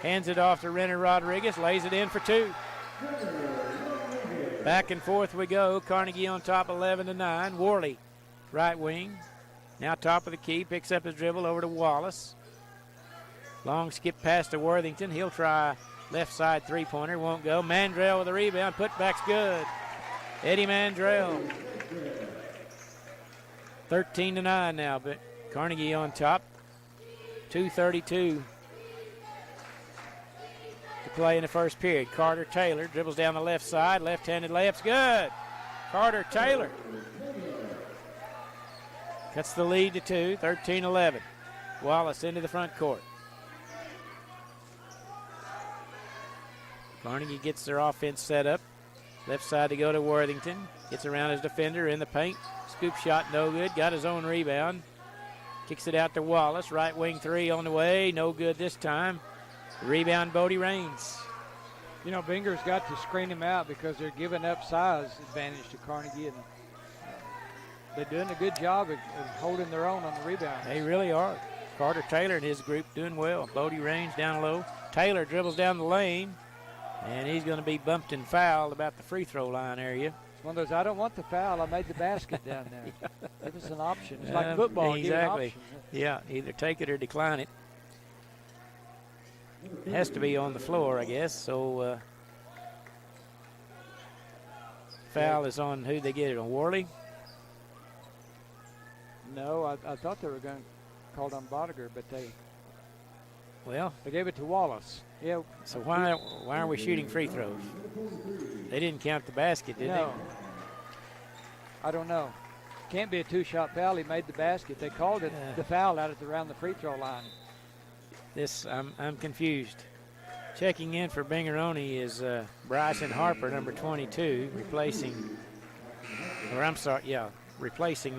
Hands it off to Renner Rodriguez, lays it in for two. Back and forth we go. Carnegie on top 11-9. Worley, right wing. Now top of the key, picks up his dribble over to Wallace. Long skip pass to Worthington. He'll try left side three-pointer, won't go. Mandrell with a rebound, putback's good. Eddie Mandrell. 13-9 now, but Carnegie on top. 2:32 to play in the first period. Carter Taylor dribbles down the left side, left-handed layup's good. Carter Taylor cuts the lead to 2, 13-11. Wallace into the front court. Carnegie gets their offense set up. Left side to go to Worthington. Gets around his defender in the paint. Scoop shot no good. Got his own rebound. Kicks it out to Wallace. Right wing three on the way. No good this time. Rebound Bodie Raines. You know, Binger's got to screen him out because they're giving up size advantage to Carnegie, and they're doing a good job of holding their own on the rebound. They really are. Carter Taylor and his group doing well. Bodie Raines down low. Taylor dribbles down the lane, and he's going to be bumped and fouled about the free throw line area. It's one of those, I don't want the foul, I made the basket down there. Give us an option. It's like football. Exactly. Give an option. Yeah, either take it or decline it. It has to be on the floor, I guess. So foul is on who they get it on, Worley? No, I thought they were going to call it on Bodiger, but they gave it to Wallace. Yeah. So why are we shooting free throws? They didn't count the basket, did they? I don't know. Can't be a two-shot foul. He made the basket. They called it the foul out around the free throw line. I'm confused. Checking in for Bingeroni is Bryson Harper, number 22, replacing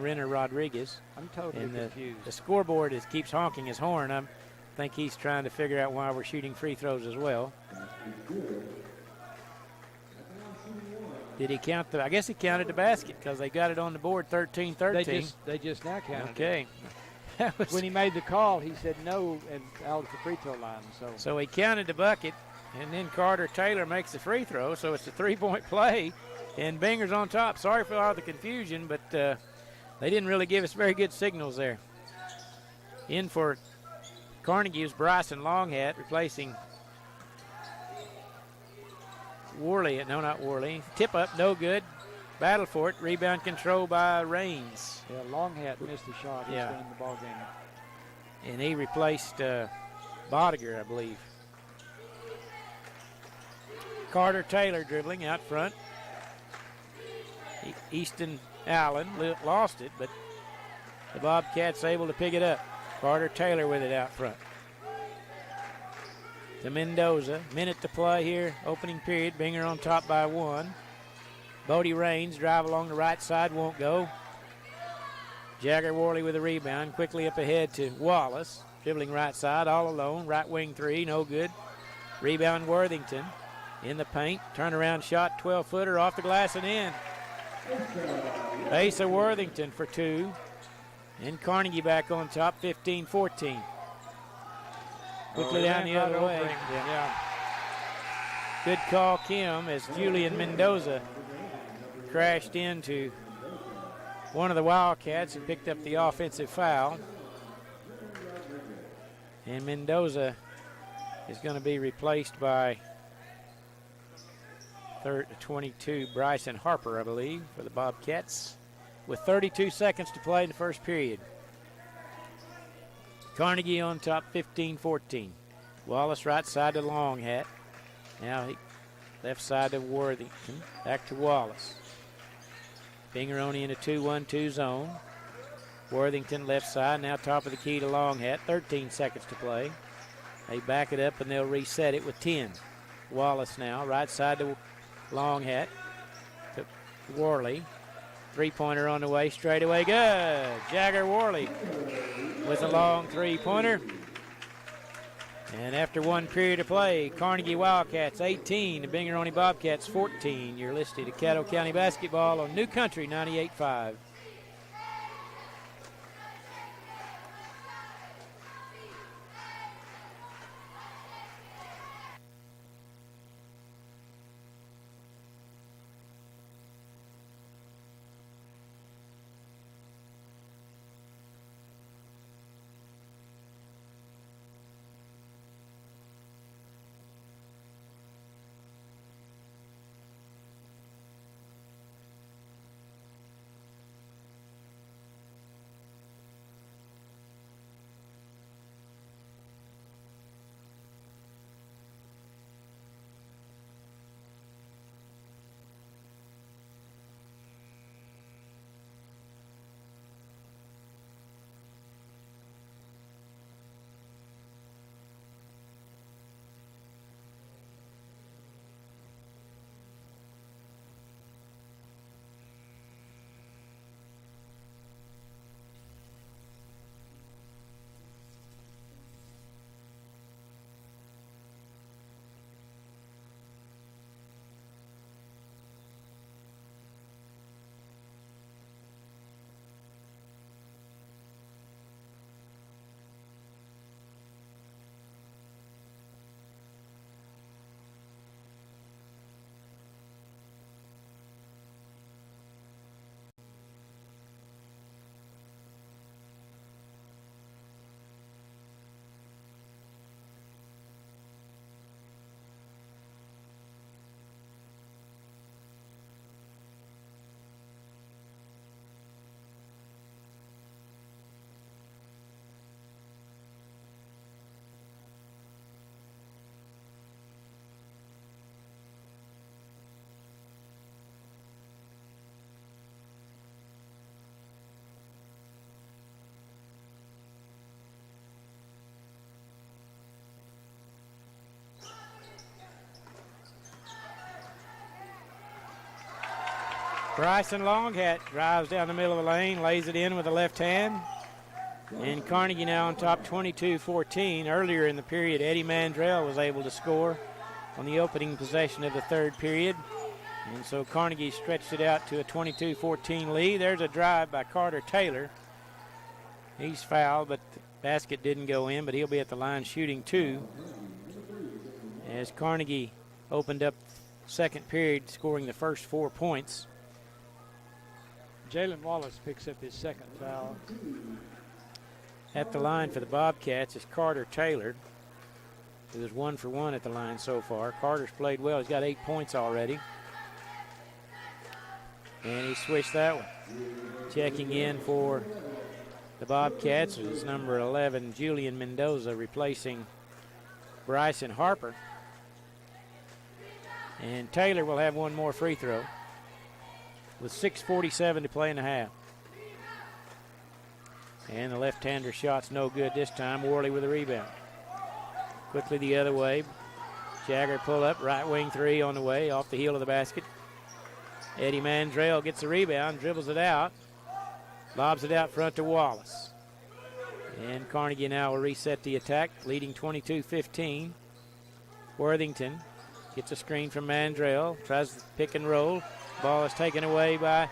Renner Rodriguez. I'm totally confused. The scoreboard keeps honking his horn. I think he's trying to figure out why we're shooting free throws as well. Did he count I guess he counted the basket because they got it on the board 13-13. They just now counted. Okay. When he made the call, he said no and out at the free throw line. So he counted the bucket, and then Carter Taylor makes the free throw, so it's a three-point play, and Binger's on top. Sorry for all the confusion, but they didn't really give us very good signals there. In for Carnegie was Bryson Longhat, replacing Worley. No, not Worley. Tip up, no good. Battle for it. Rebound control by Raines. Yeah, Longhat missed the shot. He's in the ball game. And he replaced Bodiger, I believe. Carter Taylor dribbling out front. Easton Allen lost it, but the Bobcats able to pick it up. Carter Taylor with it out front. To Mendoza. Minute to play here. Opening period. Binger on top by 1. Bodie Raines drive along the right side, won't go. Jagger Worley with a rebound. Quickly up ahead to Wallace. Dribbling right side, all alone. Right wing three, no good. Rebound Worthington in the paint. Turnaround shot, 12-footer off the glass and in. Ace of Worthington for 2. And Carnegie back on top, 15-14. Quickly down the other way. Yeah. Good call, Kim, as Julian Mendoza crashed into one of the Wildcats and picked up the offensive foul. And Mendoza is going to be replaced by 22 Bryson Harper, I believe, for the Bobcats, with 32 seconds to play in the first period. Carnegie on top, 15-14. Wallace right side to Longhat. Now left side to Worthington. Back to Wallace. Bingeroni in a 2-1-2 zone. Worthington left side, now top of the key to Longhat. 13 seconds to play. They back it up and they'll reset it with 10. Wallace now, right side to Longhat. To Worley. Three-pointer on the way, straight away, good. Jagger Worley with a long three-pointer. And after one period of play, Carnegie Wildcats 18, the Bingeroni Bobcats 14. You're listening to Caddo County Basketball on New Country 98.5. Bryson Longhat drives down the middle of the lane, lays it in with the left hand. And Carnegie now on top 22-14. Earlier in the period, Eddie Mandrell was able to score on the opening possession of the third period. And so Carnegie stretched it out to a 22-14 lead. There's a drive by Carter Taylor. He's fouled, but the basket didn't go in, but he'll be at the line shooting two. As Carnegie opened up second period, scoring the first 4 points. Jalen Wallace picks up his second foul. At the line for the Bobcats is Carter Taylor, who is 1 for 1 at the line so far. Carter's played well. He's got 8 points already. And he switched that one. Checking in for the Bobcats is number 11, Julian Mendoza, replacing Bryson Harper. And Taylor will have one more free throw with 6:47 to play in the half. And the left-hander shot's no good this time. Worley with a rebound. Quickly the other way. Jagger pull up, right wing three on the way, off the heel of the basket. Eddie Mandrell gets the rebound, dribbles it out, lobs it out front to Wallace. And Carnegie now will reset the attack, leading 22-15. Worthington gets a screen from Mandrell, tries to pick and roll. Ball is taken away by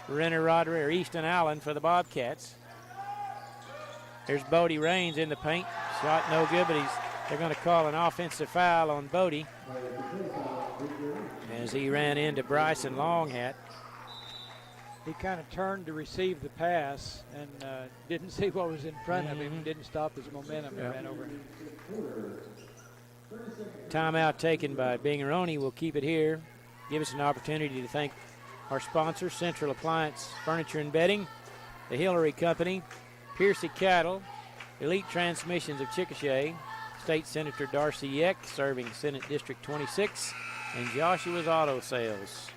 Renner Rodriguez, or Easton Allen for the Bobcats. There's Bodie Raines in the paint. Shot no good, but they're going to call an offensive foul on Bodie as he ran into Bryson Longhat. He kind of turned to receive the pass and didn't see what was in front of him, didn't stop his momentum, and ran over him. Timeout taken by Bingeroni. We'll keep it here. Give us an opportunity to thank our sponsors, Central Appliance Furniture and Bedding, the Hillary Company, Piercy Cattle, Elite Transmissions of Chickasha, State Senator Darcy Yeck, serving Senate District 26, and Joshua's Auto Sales.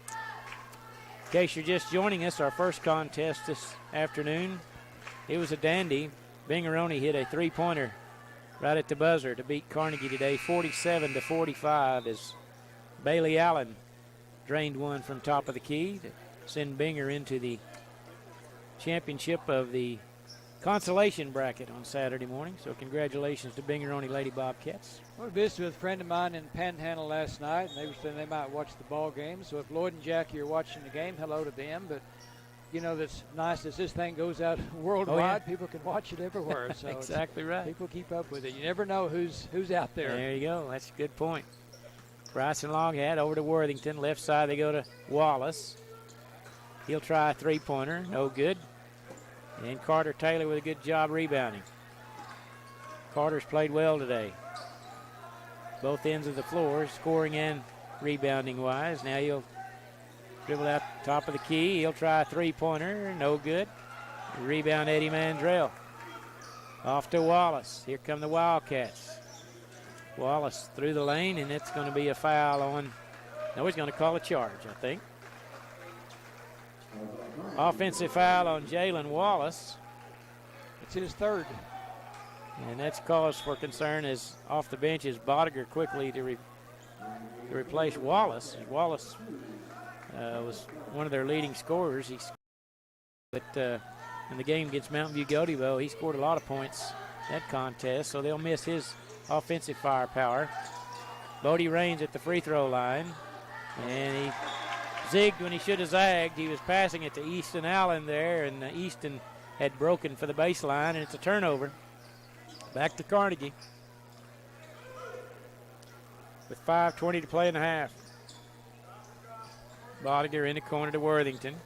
In case you're just joining us, our first contest this afternoon, it was a dandy. Bingeroni hit a three-pointer right at the buzzer to beat Carnegie today, 47-45, as Bailey Allen drained one from top of the key to send Binger into the championship of the consolation bracket on Saturday morning. So congratulations to Bingeroni Lady Bobcats. I visited with a friend of mine in Panhandle last night, and they were saying they might watch the ball game. So if Lloyd and Jackie are watching the game, hello to them. But you know, that's nice as this thing goes out worldwide. People can watch it everywhere. So exactly right. People keep up with it. You never know who's out there. There you go. That's a good point. Bryson Longhat over to Worthington. Left side they go to Wallace. He'll try a three-pointer. No good. And Carter Taylor with a good job rebounding. Carter's played well today. Both ends of the floor, scoring and rebounding-wise. Now he'll dribble out top of the key. He'll try a three-pointer. No good. Rebound Eddie Mandrell. Off to Wallace. Here come the Wildcats. Wallace through the lane, and it's going to be a foul on. No, he's going to call a charge, I think. Offensive foul on Jalen Wallace. It's his third. And that's cause for concern as off the bench is Bodiger quickly to replace Wallace. Wallace was one of their leading scorers. But in the game against Mountain View Godibo, he scored a lot of points that contest, so they'll miss his offensive firepower. Bodie Raines at the free throw line, and he zigged when he should have zagged. He was passing it to Easton Allen there, and Easton had broken for the baseline, and it's a turnover. Back to Carnegie with 5:20 to play in the half. Bodiger in the corner to Worthington.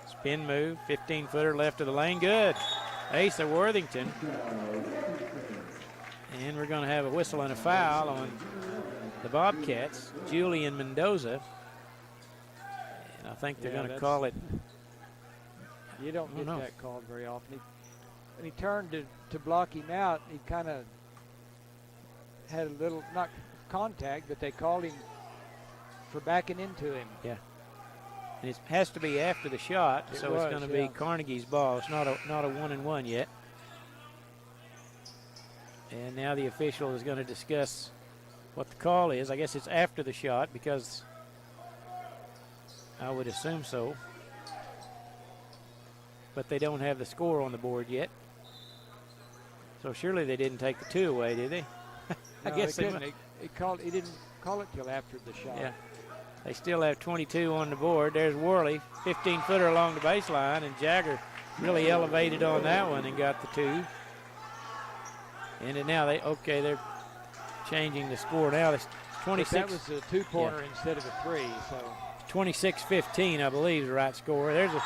Spin move, 15-footer left of the lane, good. Ace of Worthington. And we're going to have a whistle and a foul on the Bobcats, Julian Mendoza. And I think they're going to call it. You don't get that called very often. When he turned to block him out, he kind of had a little, not contact, but they called him for backing into him. Yeah. And it has to be after the shot, it's going to be Carnegie's ball. It's not a 1-and-1 yet. And now the official is going to discuss what the call is. I guess it's after the shot because I would assume so. But they don't have the score on the board yet. So surely they didn't take the 2 away, did they? No, I guess they couldn't. He didn't call it till after the shot. Yeah. They still have 22 on the board. There's Worley, 15-footer along the baseline, and Jagger really elevated on that one and got the 2. And then now they're changing the score now. It's 26. But that was a 2-pointer instead of a 3. So 26-15, I believe, is the right score. There's a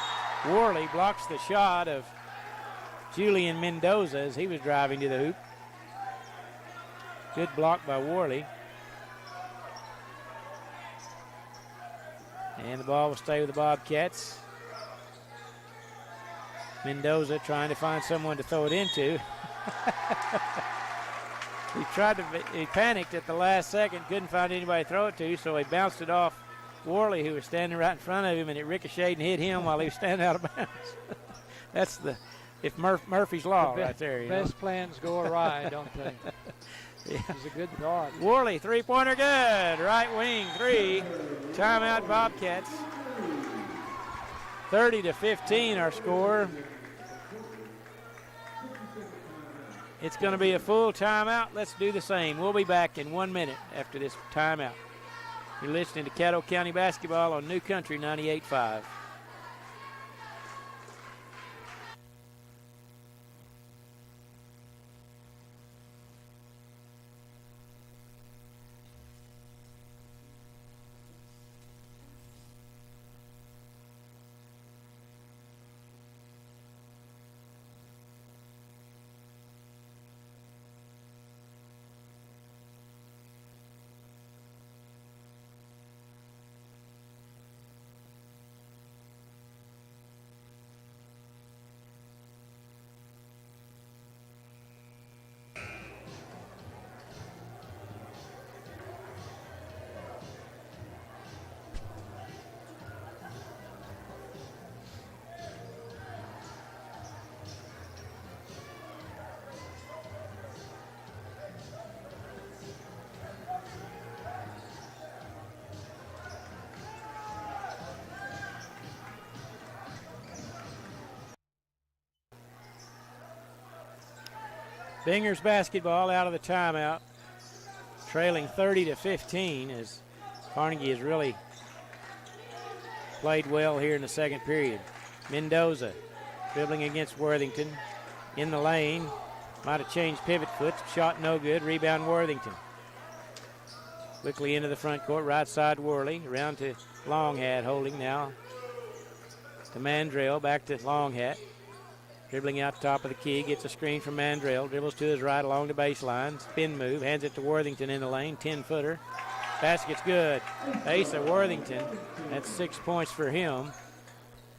Worley blocks the shot of Julian Mendoza as he was driving to the hoop. Good block by Worley. And the ball will stay with the Bobcats. Mendoza trying to find someone to throw it into. He panicked at the last second, couldn't find anybody to throw it to, so he bounced it off Worley, who was standing right in front of him, and it ricocheted and hit him while he was standing out of bounds. That's Murphy's Law right there. Best plans go awry, don't they? Yeah. It was a good thought. Worley, 3-pointer good. Right wing, 3. Timeout Bobcats. 30-15 our score. It's going to be a full timeout. Let's do the same. We'll be back in 1 minute after this timeout. You're listening to Caddo County Basketball on New Country 98.5. Bingers basketball out of the timeout, trailing 30-15 as Carnegie has really played well here in the second period. Mendoza dribbling against Worthington in the lane. Might have changed pivot foot. Shot no good. Rebound Worthington. Quickly into the front court. Right side Worley. Around to Longhat holding now. To Mandrell. Back to Longhat. Dribbling out top of the key, gets a screen from Mandrell, dribbles to his right along the baseline, spin move, hands it to Worthington in the lane, 10-footer. Basket's good. Ace of Worthington, that's 6 points for him,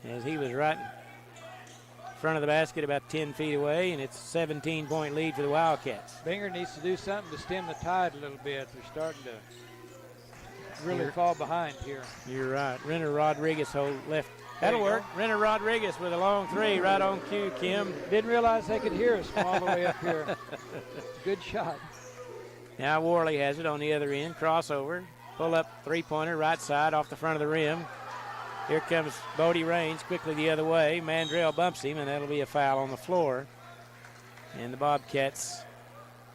as he was right in front of the basket about 10 feet away, and it's a 17-point lead for the Wildcats. Binger needs to do something to stem the tide a little bit. They're starting to really fall behind here. You're right. Renner Rodriguez hold left. That'll work. Renner Rodriguez with a long 3 right on cue, Kim. Didn't realize they could hear us from all the way up here. Good shot. Now Worley has it on the other end. Crossover. Pull up 3-pointer right side off the front of the rim. Here comes Bodie Raines quickly the other way. Mandrell bumps him, and that'll be a foul on the floor. And the Bobcats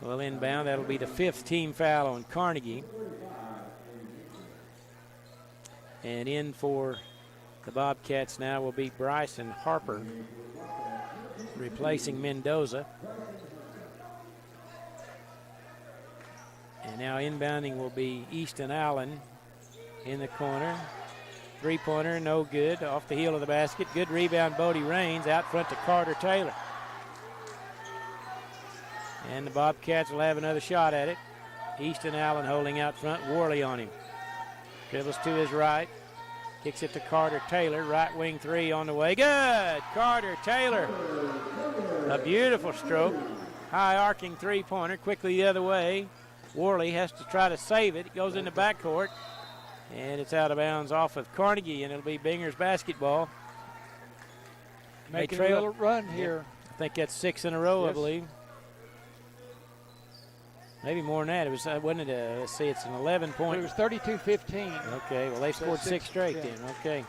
will inbound. That'll be the 5th team foul on Carnegie. And in for the Bobcats now will be Bryson Harper, replacing Mendoza. And now inbounding will be Easton Allen in the corner. 3-pointer, no good, off the heel of the basket. Good rebound, Bodie Raines, out front to Carter Taylor. And the Bobcats will have another shot at it. Easton Allen holding out front, Worley on him. Dribbles to his right. Kicks it to Carter Taylor. Right wing 3 on the way. Good! Carter Taylor. A beautiful stroke. High arcing 3-pointer. Quickly the other way. Worley has to try to save it. It goes in the backcourt. And it's out of bounds off of Carnegie, and it'll be Binger's basketball. Making a little run here. I think that's 6 in a row, yes. I believe. Maybe more than that. It was, wasn't it? Let's see, it's an 11-point. It was 32-15. Okay, well, they scored six straight then. Okay.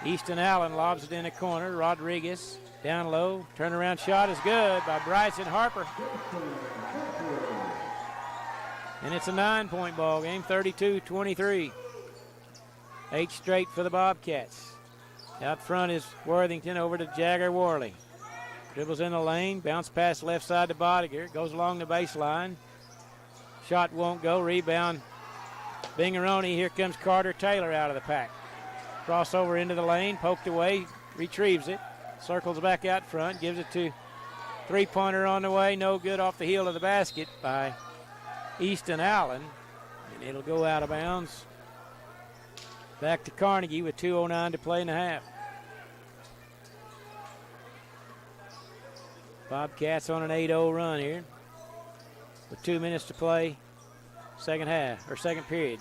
Easton Allen lobs it in the corner. Rodriguez down low. Turnaround shot is good by Bryson Harper. And it's a 9-point ball game, 32-23. 8 straight for the Bobcats. Out front is Worthington over to Jagger Worley. Dribbles in the lane, bounce pass left side to Bodiger. Goes along the baseline. Shot won't go. Rebound Bingaroni. Here comes Carter Taylor out of the pack. Crossover into the lane, poked away, retrieves it. Circles back out front, gives it to three-pointer on the way. No good off the heel of the basket by Easton Allen. And it'll go out of bounds. Back to Carnegie with 2:09 to play in the half. Bobcats on an 8-0 run here with 2 minutes to play second period.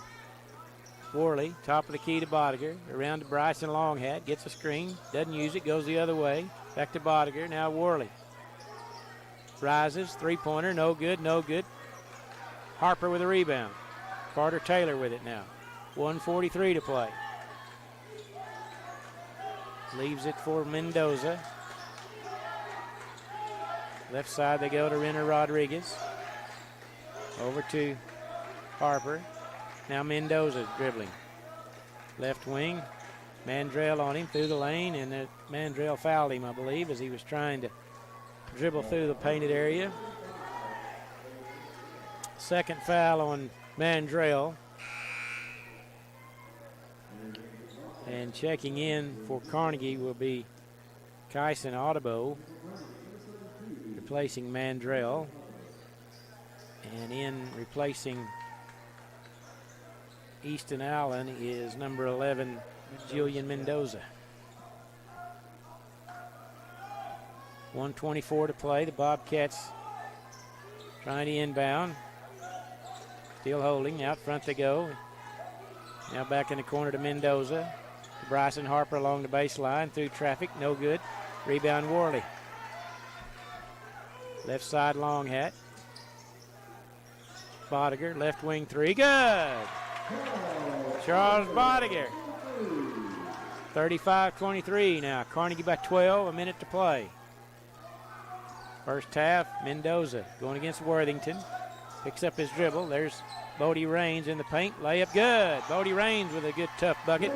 Worley, top of the key to Bodiger, around to Bryson Longhat, gets a screen, doesn't use it, goes the other way, back to Bodiger, now Worley. Rises, three-pointer, no good, no good. Harper with a rebound. Carter Taylor with it now. 1:43 to play. Leaves it for Mendoza. Left side they go to Renner Rodriguez. Over to Harper. Now Mendoza dribbling. Left wing. Mandrell on him through the lane, and Mandrell fouled him, I believe, as he was trying to dribble through the painted area. Second foul on Mandrell. And checking in for Carnegie will be Kyson Audebo, replacing Mandrell. And in replacing Easton Allen is number 11, Julian Mendoza. 1:24 to play. The Bobcats trying to inbound. Still holding. Out front they go. Now back in the corner to Mendoza. Bryson Harper along the baseline. Through traffic. No good. Rebound Worley. Left side Longhat. Bodiger. Left wing three. Good. Charles Bodiger. 35-23 now. Carnegie by 12. A minute to play. First half, Mendoza going against Worthington. Picks up his dribble. There's Bodie Raines in the paint. Layup good. Bodie Raines with a good tough bucket.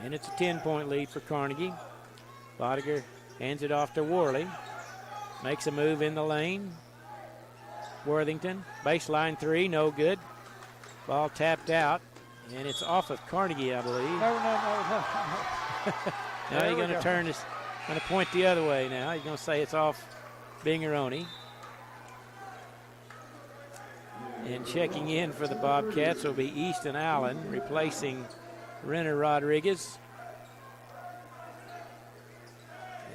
And it's a 10-point lead for Carnegie. Bodiger hands it off to Worley. Makes a move in the lane. Worthington, baseline three, no good. Ball tapped out, and it's off of Carnegie, I believe. No. Now he's going to turn this, going to point the other way now. He's going to say it's off Bingaroni. And checking in for the Bobcats will be Easton Allen, replacing Renner Rodriguez.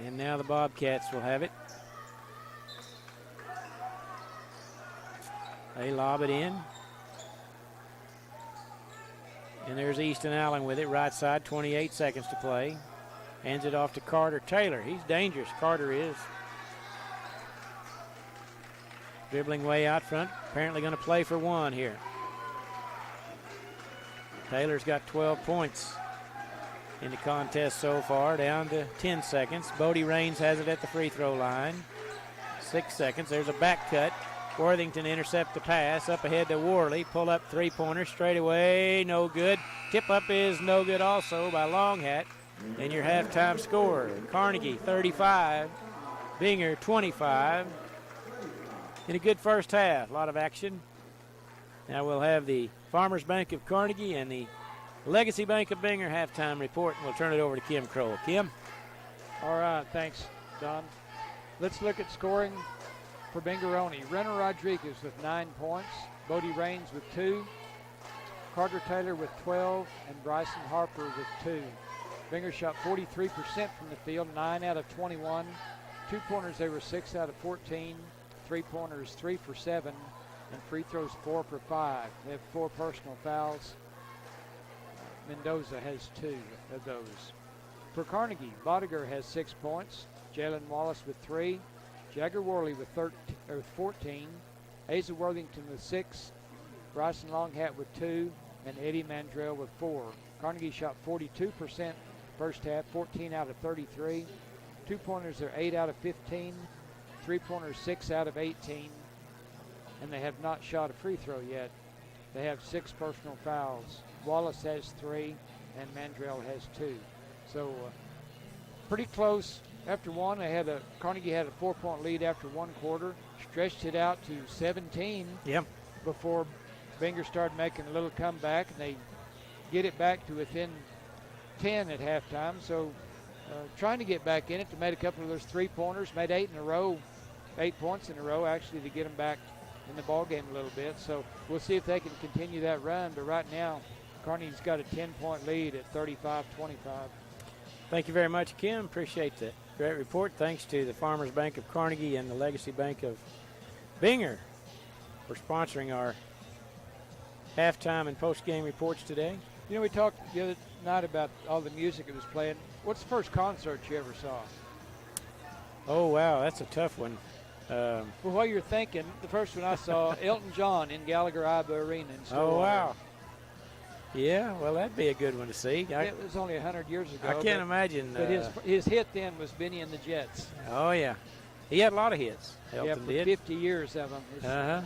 And now the Bobcats will have it. They lob it in. And there's Easton Allen with it, right side, 28 seconds to play. Hands it off to Carter Taylor. He's dangerous, Carter is. Dribbling way out front, apparently going to play for one here. Taylor's got 12 points in the contest so far, down to 10 seconds. Bodie Raines has it at the free throw line. 6 seconds, there's a back cut. Worthington intercept the pass, up ahead to Worley. Pull up three-pointer, straight away, no good. Tip up is no good also by Longhat. And your halftime score, Carnegie 35, Binger 25. In a good first half, a lot of action. Now we'll have the Farmers Bank of Carnegie and the Legacy Bank of Binger halftime report, and we'll turn it over to Kim Kroll. Kim? All right, thanks, Don. Let's look at scoring for Bingaroni. Renner Rodriguez with 9 points, Bodie Raines with 2, Carter Taylor with 12, and Bryson Harper with 2. Binger shot 43% from the field, 9 out of 21. Two-pointers, they were 6 out of 14. Three-pointers, 3 for 7. And free throws, 4 for 5. They have 4 personal fouls. Mendoza has 2 of those. For Carnegie, Bodiger has 6 points. Jalen Wallace with 3, Jagger Worley with 14, Asa Worthington with 6, Bryson Longhat with 2, and Eddie Mandrell with 4. Carnegie shot 42% first half, 14 out of 33. Two-pointers are 8 out of 15. Three-pointers 6 out of 18. And they have not shot a free throw yet. They have 6 personal fouls. Wallace has 3, and Mandrell has 2. So pretty close. After one, Carnegie had a 4-point lead after one quarter, stretched it out to 17 before Binger started making a little comeback, and they get it back to within 10 at halftime. So trying to get back in it. They made a couple of those three-pointers, made 8 points in a row actually, to get them back in the ball game a little bit. So we'll see if they can continue that run. But right now, Carnegie's got a 10-point lead at 35-25. Thank you very much, Kim. Appreciate that great report. Thanks to the Farmers Bank of Carnegie and the Legacy Bank of Binger for sponsoring our halftime and post-game reports today. You know, we talked the other night about all the music that was playing. What's the first concert you ever saw? Oh, wow, that's a tough one. Well, while you're thinking, the first one I saw, Elton John in Gallagher-Iba Arena in Stillwater. Oh, wow. Yeah, well, that'd be a good one to see. It was only 100 years ago. I can't imagine. But his hit then was Benny and the Jets. Oh, yeah. He had a lot of hits, Elton for did. 50 years of them. Uh-huh.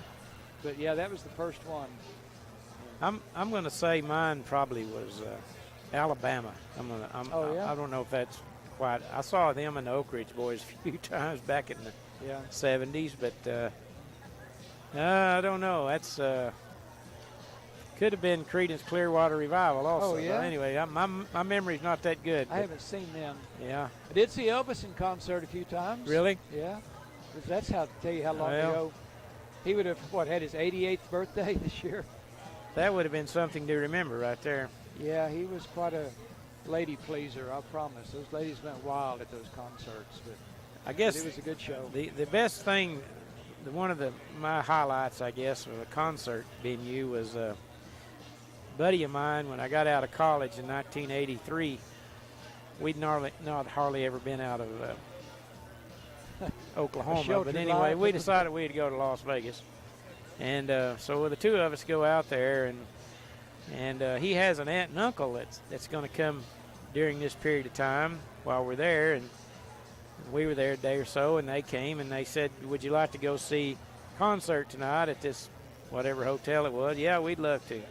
But, yeah, that was the first one. I'm going to say mine probably was Alabama. I don't know if that's quite. I saw them and the Oak Ridge Boys a few times back in the 70s, but I don't know. That's could have been Creedence Clearwater Revival also. Oh, yeah? But anyway, my memory's not that good. I haven't seen them. Yeah. I did see Elvis in concert a few times. Really? Yeah. That's how to tell you how long ago. He would have, had his 88th birthday this year. That would have been something to remember right there. Yeah, he was quite a lady pleaser, I promise. Those ladies went wild at those concerts. But I guess it was a good show. The best thing, one of my highlights, I guess, of a concert venue was a buddy of mine when I got out of college in 1983. We'd not hardly ever been out of Oklahoma. But anyway, we decided we'd go to Las Vegas. And so the two of us go out there, and he has an aunt and uncle that's going to come during this period of time while we're there. And we were there a day or so, and they came, and they said, would you like to go see a concert tonight at this whatever hotel it was? Yeah, we'd love to.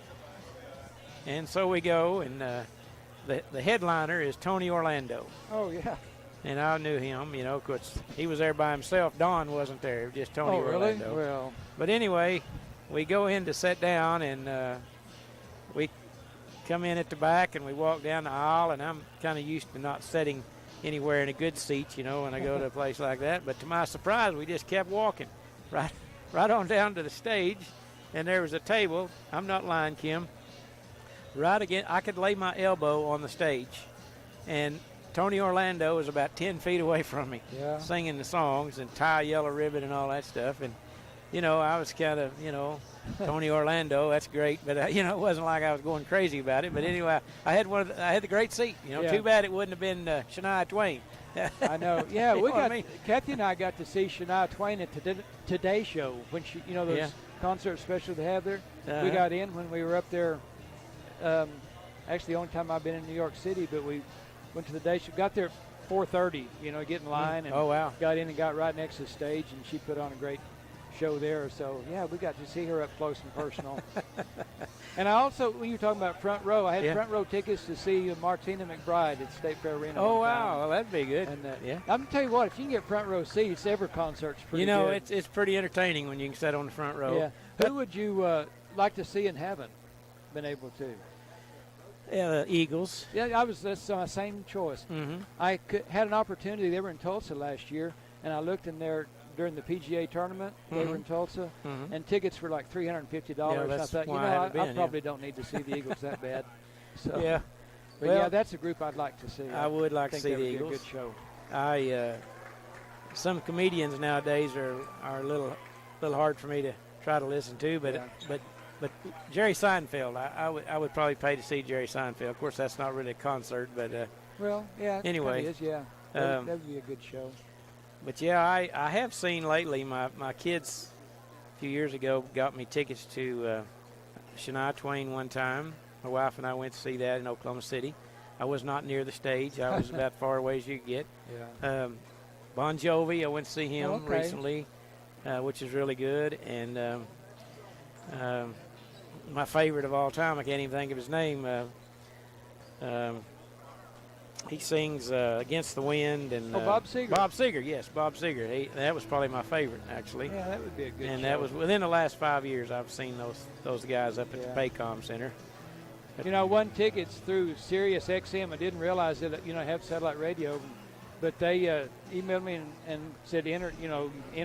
And so we go, and the headliner is Tony Orlando. Oh, yeah. And I knew him, of course, he was there by himself. Don wasn't there, just Tony Orlando. Really? Well. But anyway, we go in to sit down, and we come in at the back, and we walk down the aisle, and I'm kind of used to not sitting anywhere in a good seat, when I go to a place like that. But to my surprise, we just kept walking right on down to the stage, and there was a table. I'm not lying, Kim. Right again, I could lay my elbow on the stage, and Tony Orlando was about 10 feet away from me, singing the songs and Tie a Yellow Ribbon and all that stuff. And, I was kind of, Tony Orlando, that's great. But, it wasn't like I was going crazy about it. But anyway, I had the great seat. Too bad it wouldn't have been Shania Twain. I know. Yeah, Kathy and I got to see Shania Twain at Today Show when she, those concert specials they have there. Uh-huh. We got in when we were up there. Actually, the only time I've been in New York City, but we went to the day show. Got there at 4:30, get in line, and got in and got right next to the stage, and she put on a great show there. So yeah, we got to see her up close and personal. And I also, when you were talking about front row, I had front row tickets to see Martina McBride at State Fair Arena. Oh wow, well, that'd be good. And I'm gonna tell you what, if you can get front row seats, every concert's pretty good. It's pretty entertaining when you can sit on the front row. Yeah. Who would you like to see and haven't been able to? Eagles. Yeah, that's my same choice. Mm-hmm. I had an opportunity. They were in Tulsa last year, and I looked in there during the PGA tournament. They were in Tulsa, and tickets were like $350. Yeah, I thought, I probably don't need to see the Eagles that bad. So, but that's a group I'd like to see. I would like to see the Eagles. A good show. Some comedians nowadays are a little hard for me to try to listen to, but Jerry Seinfeld, I would probably pay to see Jerry Seinfeld. Of course, that's not really a concert, but well, yeah. Anyway, it is, yeah. That would be a good show. But yeah, I have seen lately, my kids a few years ago got me tickets to Shania Twain one time. My wife and I went to see that in Oklahoma City. I was not near the stage. I was about far away as you could get. Yeah. Bon Jovi, I went to see him Okay. recently, which is really good. And my favorite of all time, I can't even think of his name. He sings Against the Wind. And Bob Seger. Bob Seger, yes, Bob Seger. That was probably my favorite, actually. Yeah, that would be a good show. And that was within the last 5 years I've seen those guys up at the Paycom Center. You know, won tickets through Sirius XM. I didn't realize that, I have satellite radio, but they emailed me and said, enter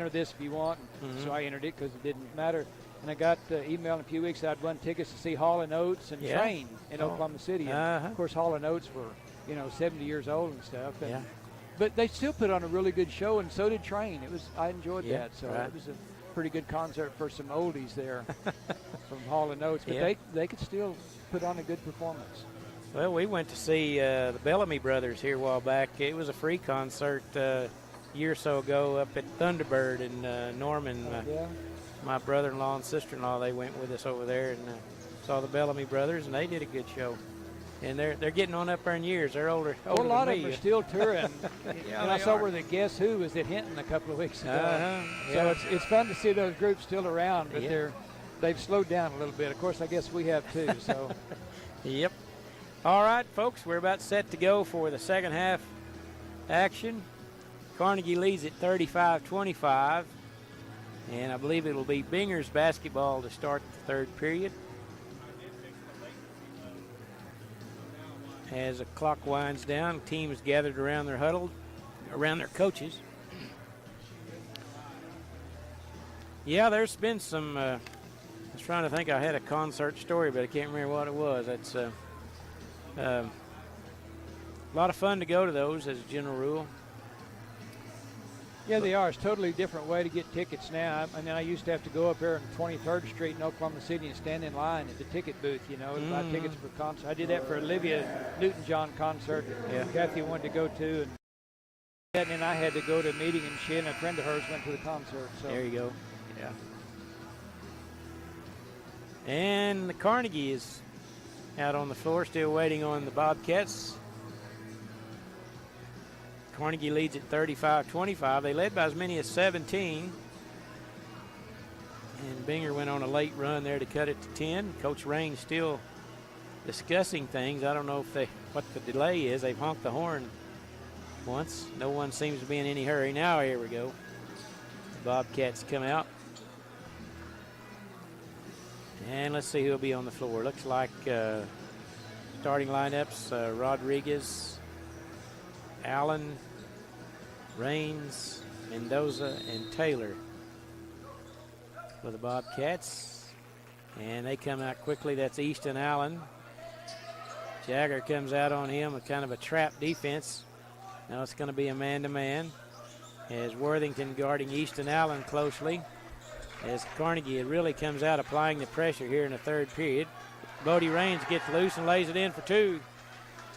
this if you want. So I entered it because it didn't matter. And I got email in a few weeks that I'd won tickets to see Hall & Oates and Train in Oklahoma City. And of course, Hall & Oates were, 70 years old and stuff. And, but they still put on a really good show, and so did Train. I enjoyed that. So it was a pretty good concert for some oldies there from Hall & Oates. But they could still put on a good performance. Well, we went to see the Bellamy Brothers here a while back. It was a free concert a year or so ago up at Thunderbird in Norman. My brother-in-law and sister-in-law, they went with us over there and saw the Bellamy Brothers, and they did a good show. And they're getting on up there in years. They're older a lot than of me. them are still touring. And I saw where the Guess Who was at Hinton a couple of weeks ago. So it's fun to see those groups still around, but they've slowed down a little bit. Of course, I guess we have too. So. Yep. All right, folks, we're about set to go for the second half action. Carnegie leads at 35-25, and I believe it will be Binger's basketball to start the third period. As the clock winds down, teams gathered around their huddle, around their coaches. Yeah, there's been some, I was trying to think, I had a concert story, but I can't remember what it was. It's a lot of fun to go to those as a general rule. Yeah, they are. It's a totally different way to get tickets now. I mean, I used to have to go up there on 23rd Street in Oklahoma City and stand in line at the ticket booth, to buy tickets for concert. I did that for Olivia Newton-John concert that Kathy wanted to go to. And then I had to go to a meeting, and she and a friend of hers went to the concert. So. There you go. Yeah. And the Carnegie is out on the floor, still waiting on the Bobcats. Carnegie leads at 35-25. They led by as many as 17. And Binger went on a late run there to cut it to 10. Coach Rain still discussing things. I don't know what the delay is. They've honked the horn once. No one seems to be in any hurry. Now here we go. The Bobcats come out. And let's see who'll be on the floor. Looks like starting lineups, Rodriguez, Allen, Raines, Mendoza, and Taylor for the Bobcats. And they come out quickly. That's Easton Allen. Jagger comes out on him with kind of a trap defense. Now it's going to be a man-to-man as Worthington guarding Easton Allen closely. As Carnegie really comes out applying the pressure here in the third period. Bodie Raines gets loose and lays it in for two.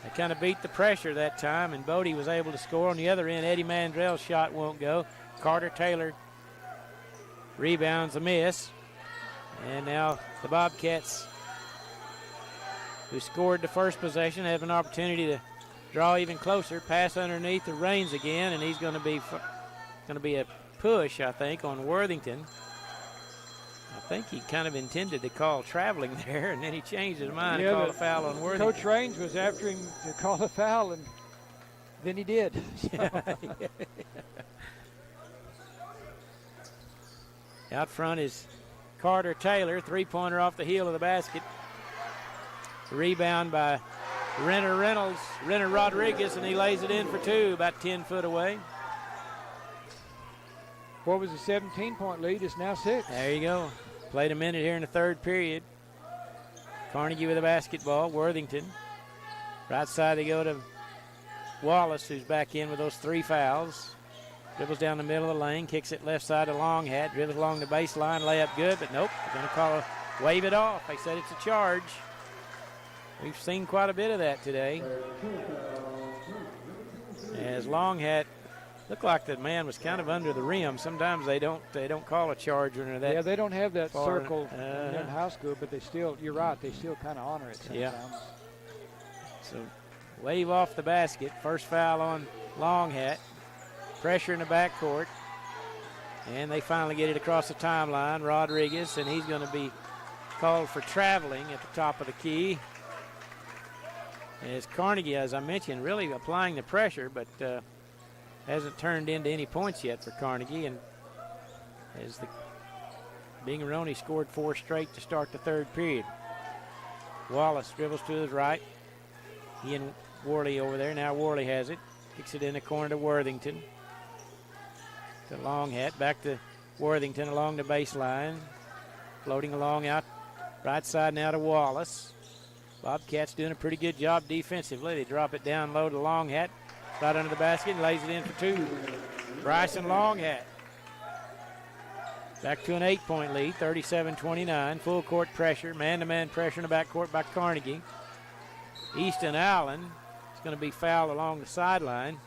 They kind of beat the pressure that time, and Bodie was able to score. On the other end, Eddie Mandrell's shot won't go. Carter Taylor rebounds a miss. And now the Bobcats, who scored the first possession, have an opportunity to draw even closer. Pass underneath the Raines again, and he's going to be a push, I think, on Worthington. I think he kind of intended to call traveling there, and then he changed his mind and called a foul on Worthington. Coach Raines was after him to call a foul, and then he did. Out front is Carter Taylor, three-pointer off the heel of the basket. Rebound by Renner Rodriguez, and he lays it in for two, about 10 foot away. What was a 17-point lead? It's now 6. There you go. Played a minute here in the third period. Carnegie with the basketball. Worthington. Right side they go to Wallace, who's back in with those 3 fouls. Dribbles down the middle of the lane, kicks it left side to Longhat, dribbles along the baseline, layup good, but nope, they're going to wave it off. They said it's a charge. We've seen quite a bit of that today. as Long Hat looked like the man was kind of under the rim. Sometimes they don't call a charge or that. Yeah, they don't have that far, circle in high school, but they still, you're right, they still kind of honor it sometimes. Yeah. So wave off the basket. First foul on Long Hat. Pressure in the backcourt. And they finally get it across the timeline. Rodriguez, and he's going to be called for traveling at the top of the key. As Carnegie, as I mentioned, really applying the pressure, but hasn't turned into any points yet for Carnegie. And as the Bingaroni scored 4 straight to start the third period. Wallace dribbles to his right. He and Worley over there. Now Worley has it. Kicks it in the corner to Worthington. To Long Hat. Back to Worthington along the baseline. Floating along out right side now to Wallace. Bobcats doing a pretty good job defensively. They drop it down low to Long Hat. Right under the basket and lays it in for 2. Bryson Long Hat. Back to an 8-point lead, 37-29. Full court pressure, man-to-man pressure in the backcourt by Carnegie. Easton Allen is going to be fouled along the sideline.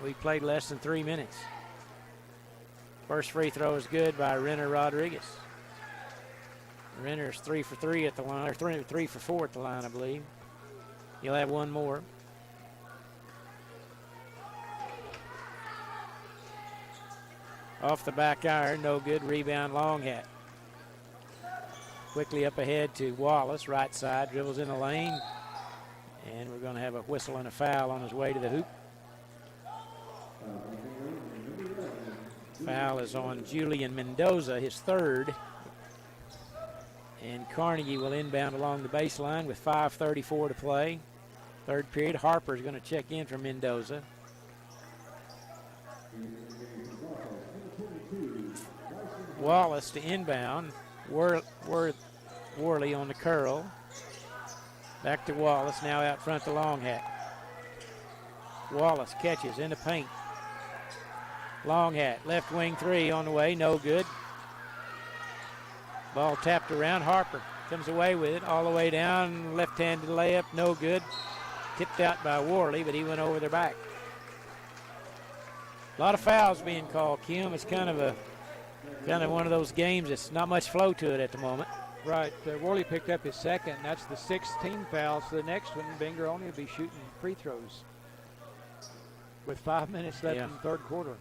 We played less than 3 minutes. First free throw is good by Renner Rodriguez. Renner's 3 for 3 at the line, or 3 for 4 at the line, I believe. He'll have one more. Off the back iron, no good. Rebound, Long Hat. Quickly up ahead to Wallace, right side, dribbles in the lane. And we're going to have a whistle and a foul on his way to the hoop. Foul is on Julian Mendoza, his 3rd. And Carnegie will inbound along the baseline with 5:34 to play. Third period, Harper is going to check in for Mendoza. Wallace to inbound. Worley on the curl. Back to Wallace, now out front to Long Hat. Wallace catches in the paint. Long Hat, left wing 3 on the way, no good. Ball tapped around. Harper comes away with it all the way down. Left-handed layup, no good. Tipped out by Worley, but he went over their back. A lot of fouls being called, Kim. It's kind of one of those games that's not much flow to it at the moment. Right. Worley picked up his 2nd. That's the 6th team foul. So the next one, Bingaroni will be shooting free throws with 5 minutes left in the third quarter.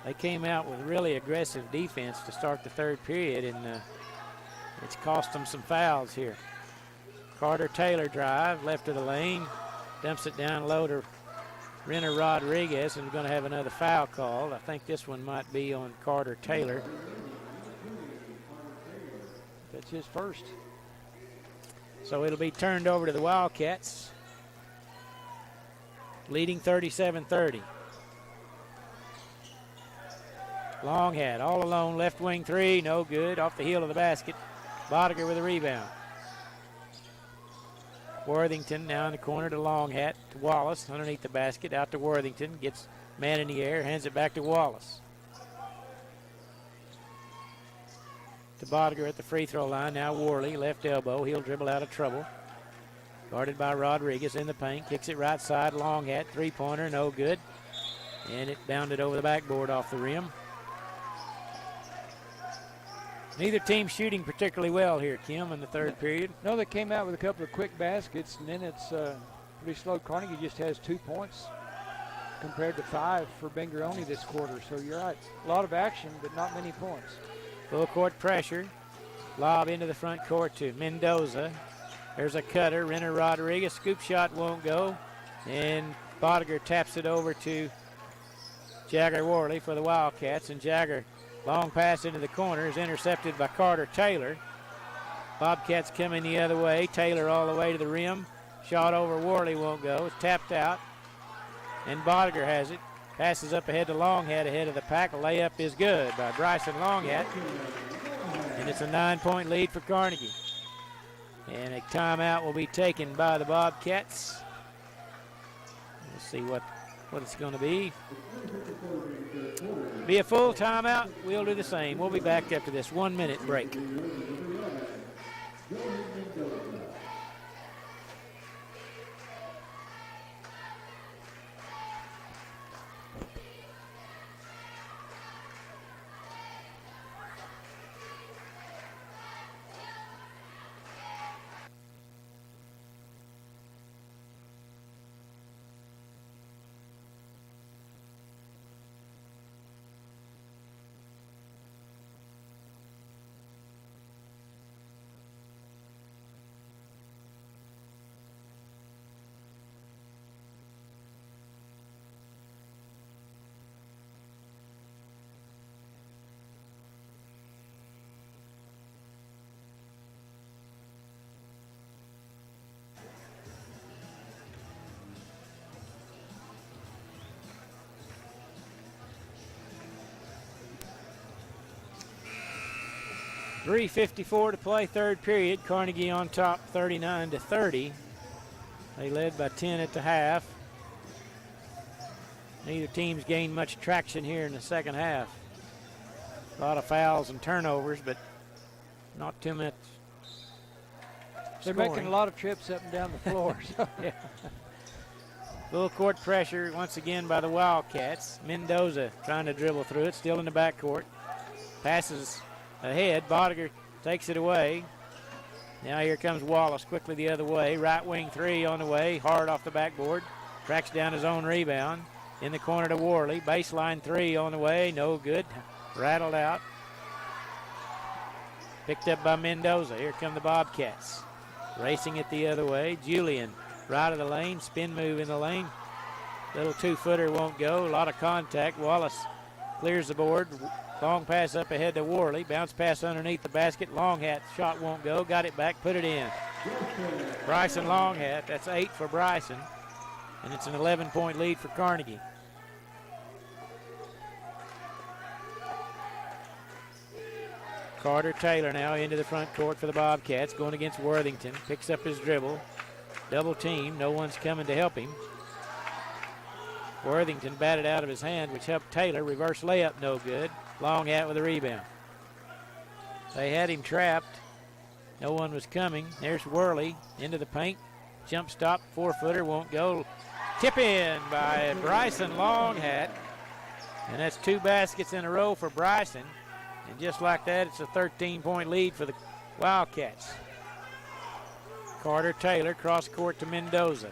They came out with really aggressive defense to start the third period, and it's cost them some fouls here. Carter Taylor drive, left of the lane, dumps it down low to Renner Rodriguez, and we're going to have another foul called. I think this one might be on Carter Taylor. That's his first. So it'll be turned over to the Wildcats, leading 37-30. Long Hat all alone, left wing 3, no good, off the heel of the basket. Bodiger with a rebound. Worthington now in the corner to Long Hat, to Wallace, underneath the basket, out to Worthington, gets man in the air, hands it back to Wallace. to Bodger at the free throw line. Now Worley, left elbow. He'll dribble out of trouble. Guarded by Rodriguez in the paint. Kicks it right side. Long hat. Three-pointer. No good. And it bounded over the backboard off the rim. Neither team shooting particularly well here, Kim, in the third period. No, they came out with a couple of quick baskets, and then it's pretty slow. Carnegie just has 2 points compared to 5 for Bingeroni this quarter. So you're right. A lot of action, but not many points. Full court pressure. Lob into the front court to Mendoza. There's a cutter. Renner Rodriguez. Scoop shot won't go. And Bodger taps it over to Jagger Worley for the Wildcats. And Jagger, long pass into the corner, is intercepted by Carter Taylor. Bobcats coming the other way. Taylor all the way to the rim. Shot over Worley won't go. It's tapped out. And Bodger has it. Passes up ahead to Longhat ahead of the pack. A layup is good by Bryson Longhat. And it's a 9-point lead for Carnegie. And a timeout will be taken by the Bobcats. We'll see what it's going to be. Be a full timeout. We'll do the same. We'll be back after this 1-minute break. .354 to play, third period. Carnegie on top 39-30. They led by 10 at the half. Neither team's gained much traction here in the second half. A lot of fouls and turnovers, but not too much They're scoring. making a lot of trips up and down the floor. So. Yeah. Full court pressure once again by the Wildcats. Mendoza trying to dribble through it, still in the backcourt. Passes ahead. Bodger takes it away. Now here comes Wallace quickly the other way. Right wing three on the way. Hard off the backboard. Tracks down his own rebound. In the corner to Worley. Baseline three on the way. No good. Rattled out. Picked up by Mendoza. Here come the Bobcats. Racing it the other way. Julian right of the lane. Spin move in the lane. Little two-footer won't go. A lot of contact. Wallace clears the board. Long pass up ahead to Worley. Bounce pass underneath the basket. Longhat shot won't go. Got it back. Put it in. Bryson Longhat. That's 8 for Bryson. And it's an 11-point lead for Carnegie. Carter Taylor now into the front court for the Bobcats. Going against Worthington. Picks up his dribble. Double team. No one's coming to help him. Worthington batted out of his hand, which helped Taylor. Reverse layup, no good. Longhat with a rebound. They had him trapped. No one was coming. There's Worley into the paint. Jump stop, 4-footer, won't go. Tip in by Bryson Longhat. And that's 2 baskets in a row for Bryson. And just like that, it's a 13-point lead for the Wildcats. Carter Taylor, cross court to Mendoza.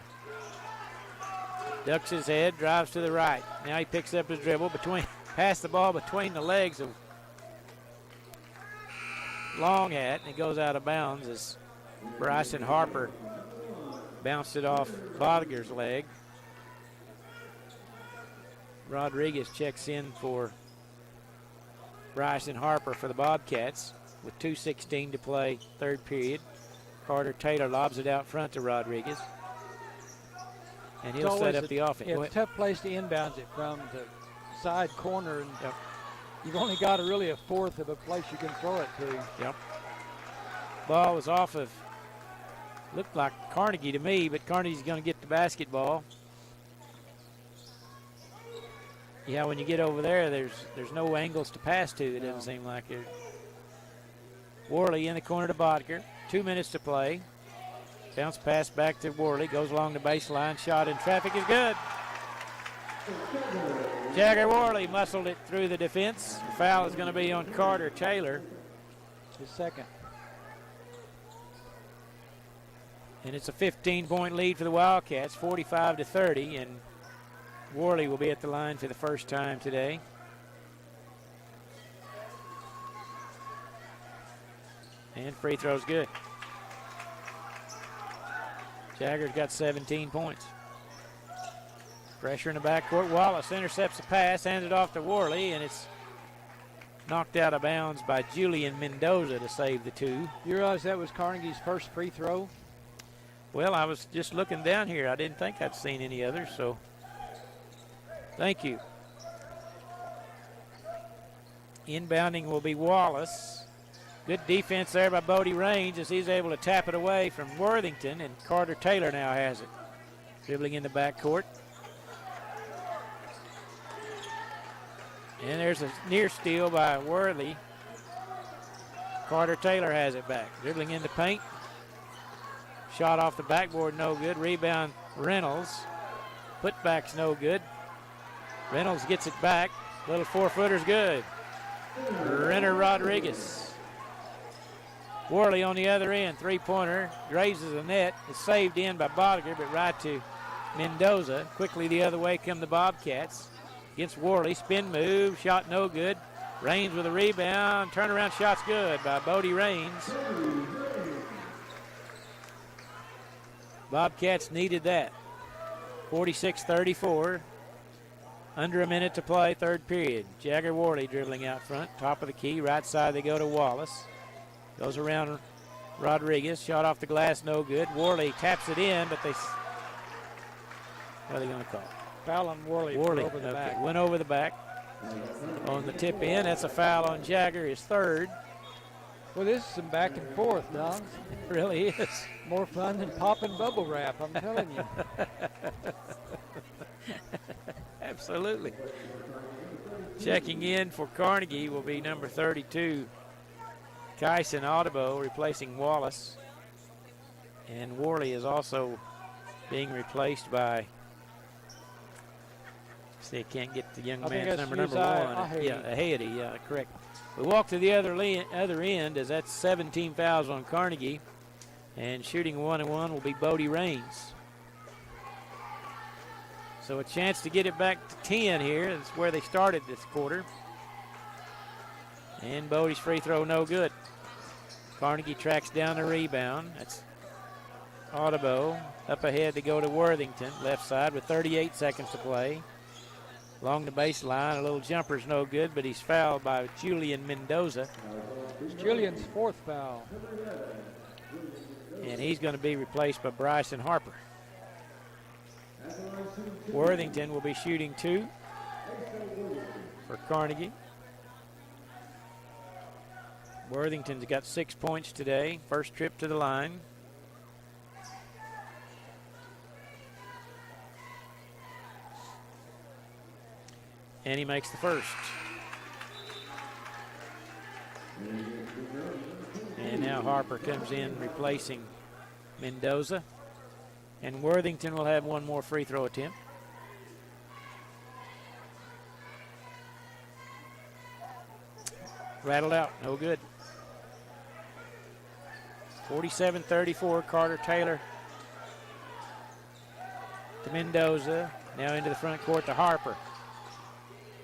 Ducks his head, drives to the right. Now he picks up his dribble, pass the ball between the legs of Longhat, and it goes out of bounds as Bryson Harper bounced it off Bodger's leg. Rodriguez checks in for Bryson Harper for the Bobcats with 2:16 to play, third period. Carter Taylor lobs it out front to Rodriguez. And he'll set up the offense. It's a tough place to inbounds it from the side corner. And you've only got really a fourth of a place you can throw it to. Yep. Ball was off of, looked like Carnegie to me, but Carnegie's going to get the basketball. Yeah, when you get over there, there's no angles to pass to. It doesn't seem like it. Worley in the corner to Bodker. 2 minutes to play. Bounce pass back to Worley. Goes along the baseline. Shot in traffic is good. Jagger Worley muscled it through the defense. The foul is going to be on Carter Taylor. His second. And it's a 15-point lead for the Wildcats, 45-30, and Worley will be at the line for the first time today. And free throw's good. Jagger's got 17 points. Pressure in the backcourt. Wallace intercepts the pass, hands it off to Worley, and it's knocked out of bounds by Julian Mendoza to save the two. You realize that was Carnegie's first free throw? Well, I was just looking down here. I didn't think I'd seen any others, so thank you. Inbounding will be Wallace. Good defense there by Bodie Raines as he's able to tap it away from Worthington, and Carter Taylor now has it. Dribbling in the backcourt. And there's a near steal by Worley. Carter Taylor has it back. Dribbling in the paint. Shot off the backboard, no good. Rebound, Reynolds. Putback's no good. Reynolds gets it back. Little 4-footer's good. Renner Rodriguez. Worley on the other end. Three-pointer. Grazes the net. It's saved in by Bodger, but right to Mendoza. Quickly the other way come the Bobcats. Against Worley. Spin move. Shot no good. Raines with a rebound. Turnaround shot's good by Bodie Raines. Bobcats needed that. 46-34. Under a minute to play, third period. Jagger Worley dribbling out front. Top of the key. Right side they go to Wallace. Goes around Rodriguez. Shot off the glass, no good. Worley taps it in, but they... What are they going to call? Foul on Worley. Worley Over the back. Went over the back. On the tip in, that's a foul on Jagger, his third. Well, this is some back and forth, Don. It really is. More fun than popping bubble wrap, I'm telling you. Absolutely. Checking in for Carnegie will be number 32, Kyson Audubon, replacing Wallace. And Worley is also being replaced by, see, I can't get the young man's number one. Yeah, Ahedi, yeah, correct. We walk to the other end as that's 17 fouls on Carnegie. And shooting 1-1 will be Bodie Raines. So a chance to get it back to 10 here. That's where they started this quarter. And Bodie's free throw no good. Carnegie tracks down the rebound. That's Audubon. Up ahead to go to Worthington, left side with 38 seconds to play. Along the baseline, a little jumper's no good, but he's fouled by Julian Mendoza. It's Julian's fourth foul. And he's going to be replaced by Bryson Harper. Worthington will be shooting 2 for Carnegie. Worthington's got 6 points today. First trip to the line. And he makes the first. And now Harper comes in replacing Mendoza. And Worthington will have one more free throw attempt. Rattled out, no good. 47-34, Carter Taylor to Mendoza. Now into the front court to Harper.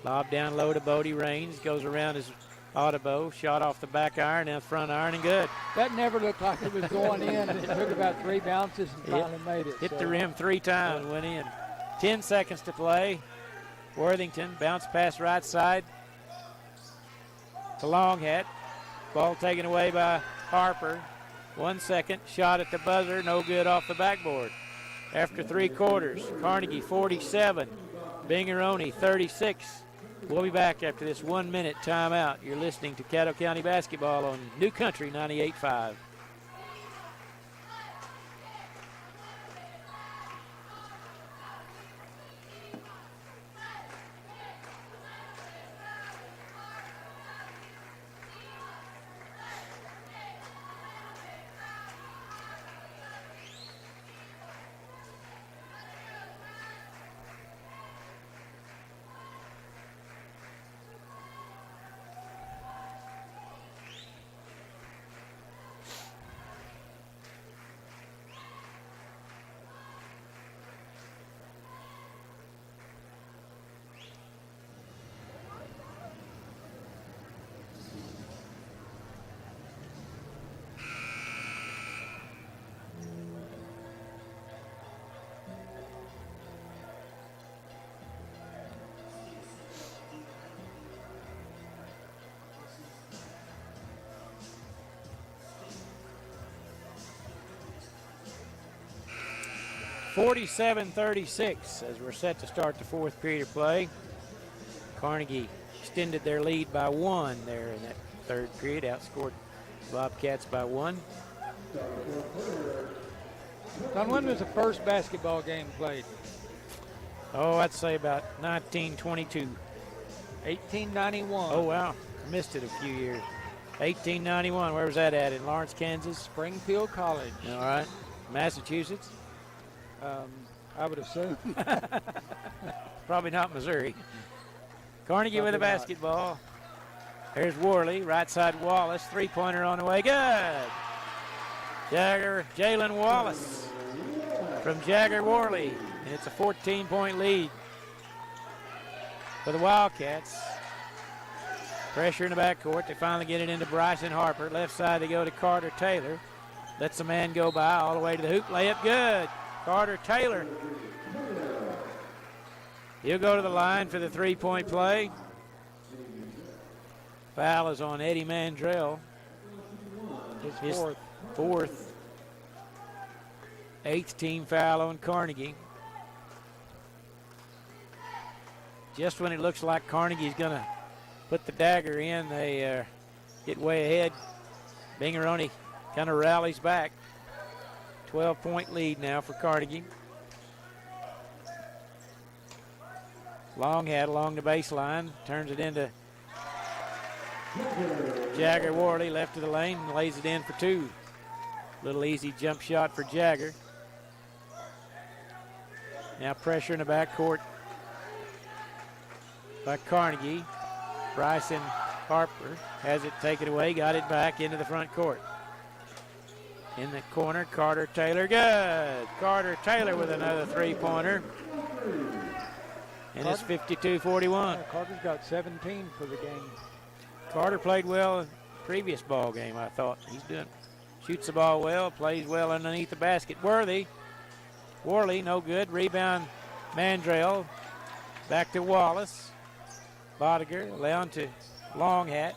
Lob down low to Bodie Raines. Goes around his Audubon. Shot off the back iron, now front iron, and good. That never looked like it was going in. It took about 3 bounces and finally made it. Hit the rim 3 times, went in. 10 seconds to play. Worthington, bounce pass right side to Longhat. Ball taken away by Harper. 1 second, shot at the buzzer, no good off the backboard. After 3 quarters, Carnegie 47, Bingeroni 36. We'll be back after this 1 minute timeout. You're listening to Caddo County Basketball on New Country 98.5. 47-36 as we're set to start the fourth period of play. Carnegie extended their lead by 1 there in that third period, outscored Bobcats by 1. Don, when was the first basketball game played? Oh, I'd say about 1922. 1891. Oh, wow. I missed it a few years. 1891. Where was that at? In Lawrence, Kansas? Springfield College. All right. Massachusetts? I would assume. Probably not Missouri. Carnegie Probably with a basketball. There's Worley, right side Wallace, three-pointer on the way, good. Jalen Wallace from Jagger Worley, and it's a 14-point lead for the Wildcats. Pressure in the backcourt. They finally get it into Bryson Harper. Left side they go to Carter Taylor. Lets the man go by all the way to the hoop. Layup good. Carter Taylor. He'll go to the line for the three-point play. Foul is on Eddie Mandrell. His fourth. 8th team foul on Carnegie. Just when it looks like Carnegie's going to put the dagger in, they get way ahead. Bingeroni kind of rallies back. 12-point lead now for Carnegie. Longhat along the baseline, turns it into Jagger Worley, left of the lane, lays it in for 2. Little easy jump shot for Jagger. Now pressure in the backcourt by Carnegie. Bryson Harper has it taken away, got it back into the front court. In the corner, Carter Taylor, good. Carter Taylor with another three-pointer. And it's 52-41. Yeah, Carter's got 17 for the game. Carter played well in the previous ball game, I thought. Shoots the ball well, plays well underneath the basket. Worley, no good. Rebound, Mandrell. Back to Wallace. Bodiger, down to Longhat.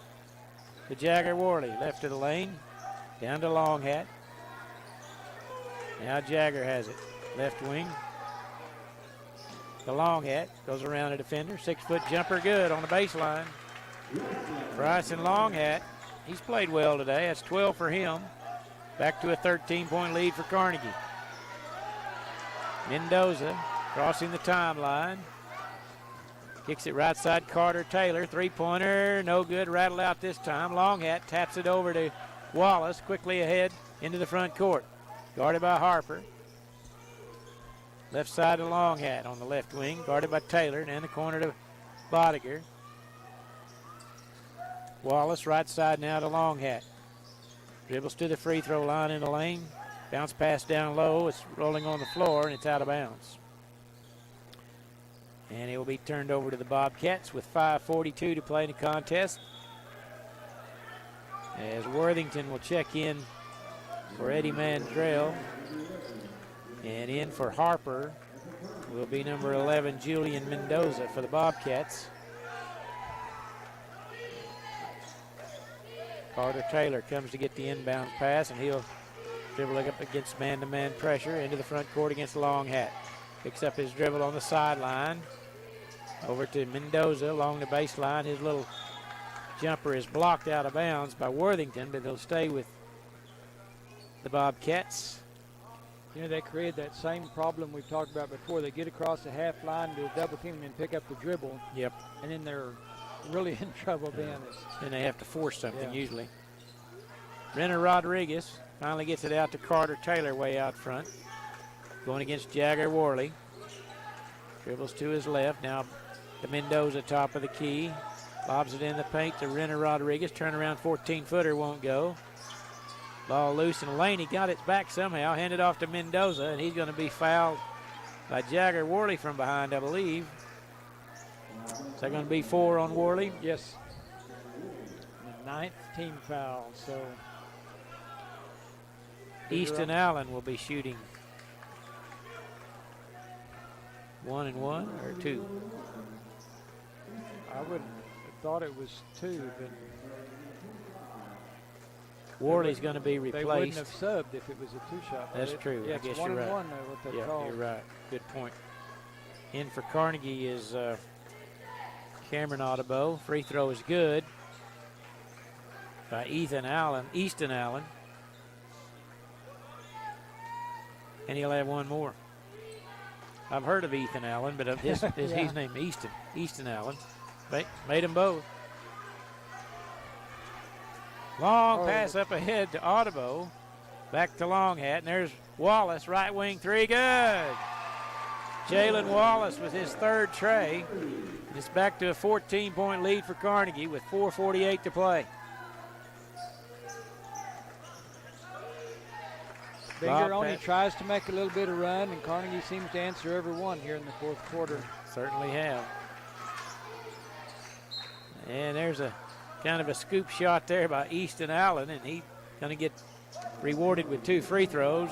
To Jagger Worley, left of the lane. Down to Longhat. Now Jagger has it. Left wing. The Longhat goes around the defender. 6-foot jumper good on the baseline. Bryson Longhat, he's played well today. That's 12 for him. Back to a 13-point lead for Carnegie. Mendoza crossing the timeline. Kicks it right side, Carter Taylor. Three-pointer, no good. Rattled out this time. Longhat taps it over to Wallace. Quickly ahead into the front court. Guarded by Harper. Left side to Longhat on the left wing. Guarded by Taylor. And in the corner to Bodiger. Wallace right side now to Longhat. Dribbles to the free throw line in the lane. Bounce pass down low. It's rolling on the floor and it's out of bounds. And it will be turned over to the Bobcats with 5:42 to play in the contest. As Worthington will check in for Eddie Mandrell. And in for Harper will be number 11, Julian Mendoza for the Bobcats. Carter Taylor comes to get the inbound pass, and he'll dribble up against man-to-man pressure into the front court against Longhat. Picks up his dribble on the sideline. Over to Mendoza along the baseline. His little jumper is blocked out of bounds by Worthington, but he'll stay with the Bobcats. You know, they created that same problem we've talked about before. They get across the half line, do a double team, and then pick up the dribble. Yep. And then they're really in trouble then. Then they have to force something Yeah. usually. Renner Rodriguez finally gets it out to Carter Taylor way out front. Going against Jagger Worley. Dribbles to his left. Now to Mendoza, top of the key. Lobs it in the paint to Renner Rodriguez. Turnaround 14-footer won't go. Ball loose in the lane. He got it back somehow. Handed off to Mendoza, and he's going to be fouled by Jagger Worley from behind, I believe. Is that going to be 4 on Worley? Yes. The 9th team foul, so. Easton Allen will be shooting 1 and 1 or 2. I would have thought it was 2, but Worley's going to be They replaced. wouldn't have subbed if it was a two-shot. That's true. Yeah, I guess it's you're right. 1-1 what they Yeah, called. you're right. Good point. In for Carnegie is Cameron Audubon. Free throw is good by Easton Allen. And he'll have one more. I've heard of Ethan Allen, but his he's named Easton Allen. Made them both. Long pass up ahead to Audubon. Back to Long Hat, and there's Wallace, right wing three, good. Jalen Wallace with his third tray. It's back to a 14-point lead for Carnegie with 4:48 to play. Binger only tries to make a little bit of run, and Carnegie seems to answer every one here in the fourth quarter. Certainly have. And there's a kind of a scoop shot there by Easton Allen, and he's going to get rewarded with 2 free throws.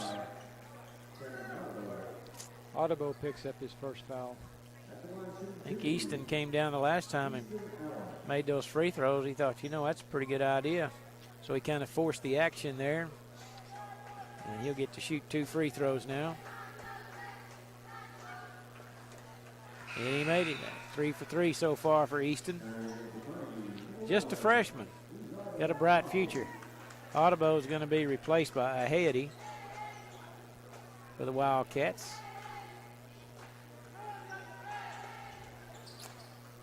Audubon picks up his first foul. I think Easton came down the last time and made those free throws. He thought, that's a pretty good idea. So he kind of forced the action there. And he'll get to shoot 2 free throws now. And he made it. 3 for 3 so far for Easton. Just a freshman. Got a bright future. Audubon is going to be replaced by Ahayati for the Wildcats.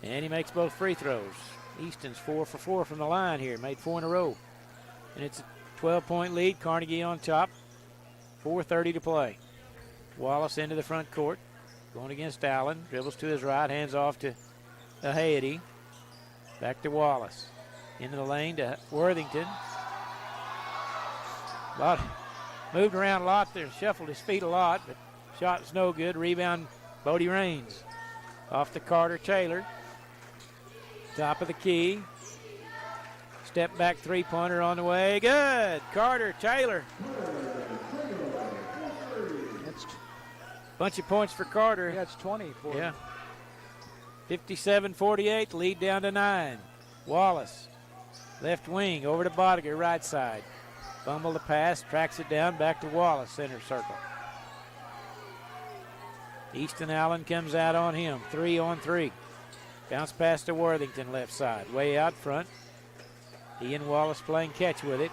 And he makes both free throws. Easton's 4 for 4 from the line here. Made 4 in a row. And it's a 12-point lead. Carnegie on top. 4:30 to play. Wallace into the front court. Going against Allen. Dribbles to his right. Hands off to Ahayati. Back to Wallace. Into the lane to Worthington. Moved around a lot there. Shuffled his feet a lot. But shot is no good. Rebound Bodie Raines. Off to Carter Taylor. Top of the key. Step back three-pointer on the way. Good. Carter Taylor. Bunch of points for Carter. Yeah, it's 20 for him. 57-48, lead down to 9. Wallace, left wing, over to Bodiger, right side. Fumble the pass, tracks it down, back to Wallace, center circle. Easton Allen comes out on him, 3-on-3. Bounce pass to Worthington, left side, way out front. He and Wallace playing catch with it.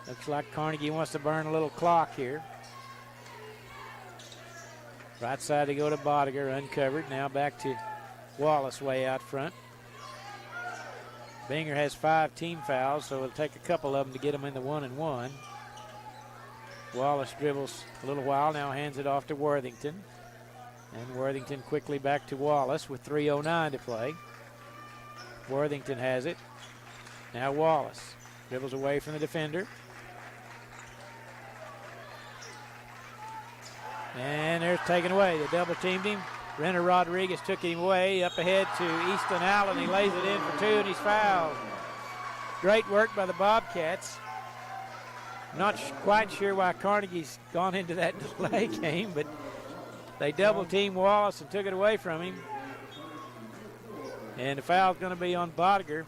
Looks like Carnegie wants to burn a little clock here. Right side to go to Bodiger, uncovered. Now back to Wallace way out front. Binger has 5 team fouls, so it'll take a couple of them to get him in the 1-and-1. Wallace dribbles a little while, now hands it off to Worthington. And Worthington quickly back to Wallace with 3:09 to play. Worthington has it. Now Wallace dribbles away from the defender. And there's taken away. They double teamed him. Renner Rodriguez took him away. Up ahead to Easton Allen. He lays it in for 2 and he's fouled. Great work by the Bobcats. Not quite sure why Carnegie's gone into that delay game, but they double teamed Wallace and took it away from him. And the foul's going to be on Bodiger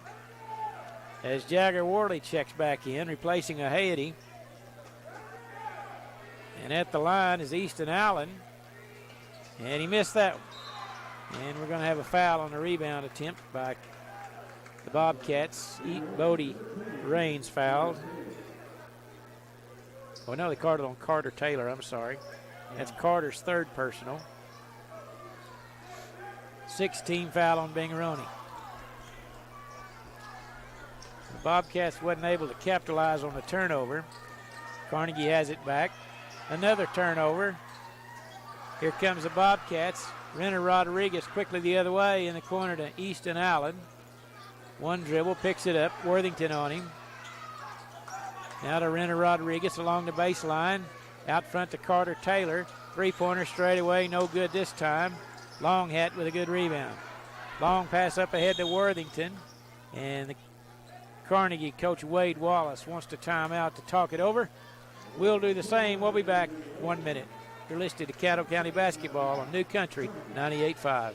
as Jagger Worley checks back in, replacing Ahayati. And at the line is Easton Allen. And he missed that one. And we're going to have a foul on the rebound attempt by the Bobcats. Bodie Raines fouled. Oh, no, they called it on Carter Taylor. I'm sorry. That's Carter's third personal. 16 foul on Bingeroni. The Bobcats wasn't able to capitalize on the turnover. Carnegie has it back. Another turnover. Here comes the Bobcats. Renner Rodriguez quickly the other way in the corner to Easton Allen. One dribble, picks it up. Worthington on him. Now to Renner Rodriguez along the baseline. Out front to Carter Taylor. Three-pointer straight away, no good this time. Long Hat with a good rebound. Long pass up ahead to Worthington. And the Carnegie coach Wade Wallace wants to time out to talk it over. We'll do the same. We'll be back 1 minute. You're listening to Caddo County Basketball on New Country 98.5.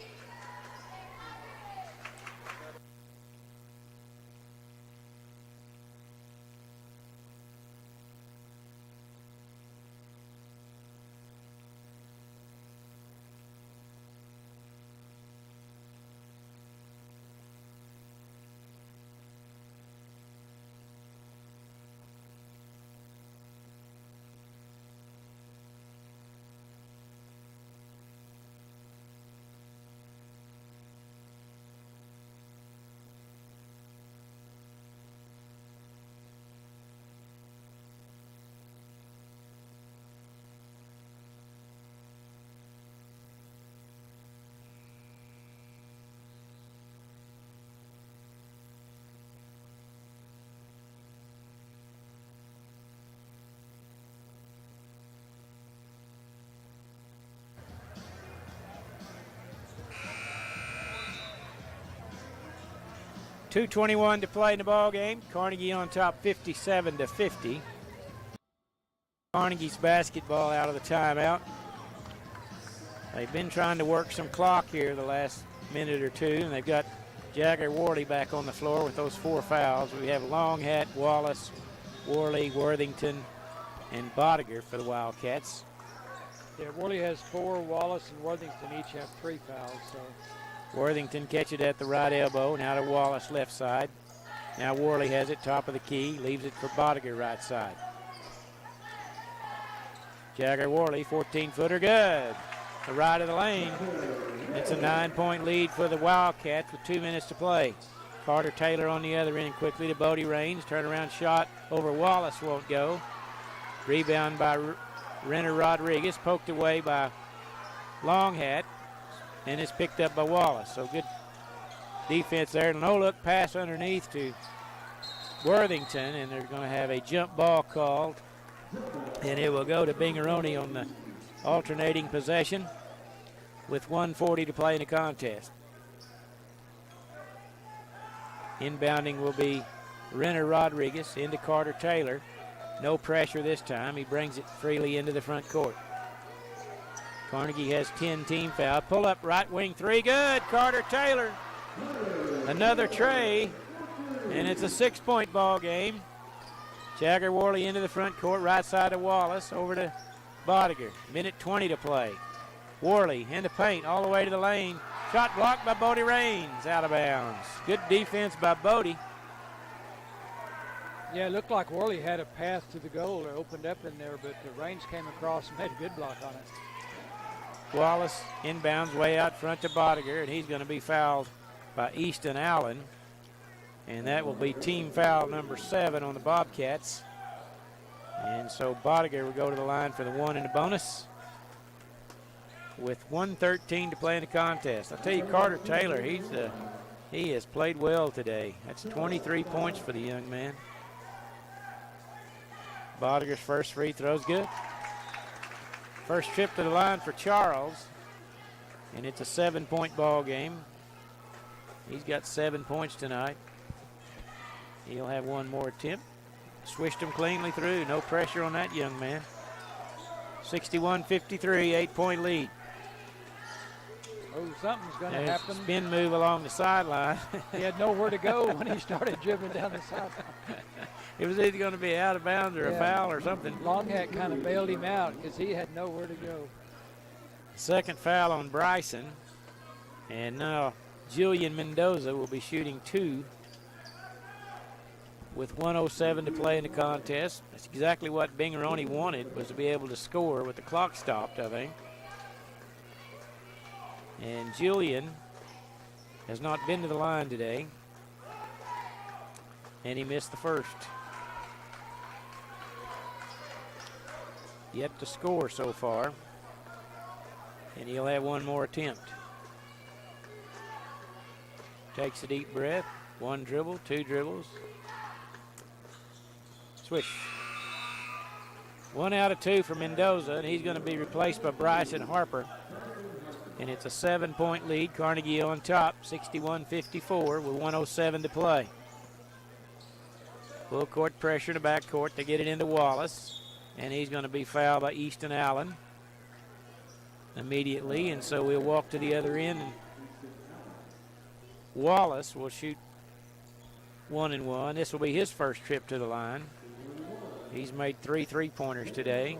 2:21 to play in the ball game. Carnegie on top 57-50. Carnegie's basketball out of the timeout. They've been trying to work some clock here the last minute or two, and they've got Jagger Worley back on the floor with those 4 fouls. We have Longhat, Wallace, Worley, Worthington, and Bodiger for the Wildcats. Yeah, Worley has 4. Wallace and Worthington each have 3 fouls. So Worthington catch it at the right elbow. Now to Wallace, left side. Now Worley has it, top of the key. Leaves it for Bodiger, right side. Jagger Worley, 14-footer, good. The right of the lane. It's a 9-point lead for the Wildcats with 2 minutes to play. Carter Taylor on the other end quickly to Bodie Raines. Turnaround shot over Wallace won't go. Rebound by Renner Rodriguez, poked away by Longhat, and it's picked up by Wallace. So good defense there. No-look pass underneath to Worthington, and they're going to have a jump ball called, and it will go to Bingeroni on the alternating possession with 1:40 to play in the contest. Inbounding will be Renner Rodriguez into Carter Taylor. No pressure this time. He brings it freely into the front court. Carnegie has 10 team foul. Pull up right wing 3. Good. Carter Taylor. Another tray. And it's a 6-point ball game. Jagger Worley into the front court. Right side of Wallace. Over to Bodiger. Minute 20 to play. Worley in the paint all the way to the lane. Shot blocked by Bodie Raines. Out of bounds. Good defense by Bodie. yeah, it looked like Worley had a path to the goal or opened up in there, but the Raines came across and made a good block on it. Wallace inbounds way out front to Bodiger, and he's going to be fouled by Easton Allen. And that will be team foul number 7 on the Bobcats. And so Bodiger will go to the line for the 1 in the bonus with 1:13 to play in the contest. I'll tell you, Carter Taylor, he has played well today. That's 23 points for the young man. Bodiger's first free throw's good. First trip to the line for Charles, and it's a 7-point ball game. He's got 7 points tonight. He'll have one more attempt. Swished him cleanly through. No pressure on that young man. 61-53, 8-point lead. Oh, something's going to There's a happen. spin move along the sideline. He had nowhere to go when he started dribbling down the sideline. It was either going to be out of bounds or a foul or something. Longhat kind of bailed him out because he had nowhere to go. Second foul on Bryson. And now Julian Mendoza will be shooting 2 with 1:07 to play in the contest. That's exactly what Bingeroni wanted, was to be able to score with the clock stopped, I think. And Julian has not been to the line today, and he missed the first. Yet to score so far, and he'll have one more attempt. Takes a deep breath. 1 dribble, 2 dribbles. Swish. 1 out of 2 for Mendoza, and he's going to be replaced by Bryson Harper. And it's a 7-point lead. Carnegie on top, 61-54 with 1:07 to play. Full court pressure in the back court to get it into Wallace. And he's going to be fouled by Easton Allen immediately. And so we'll walk to the other end. And Wallace will shoot 1 and 1. This will be his first trip to the line. He's made 3 3-pointers today.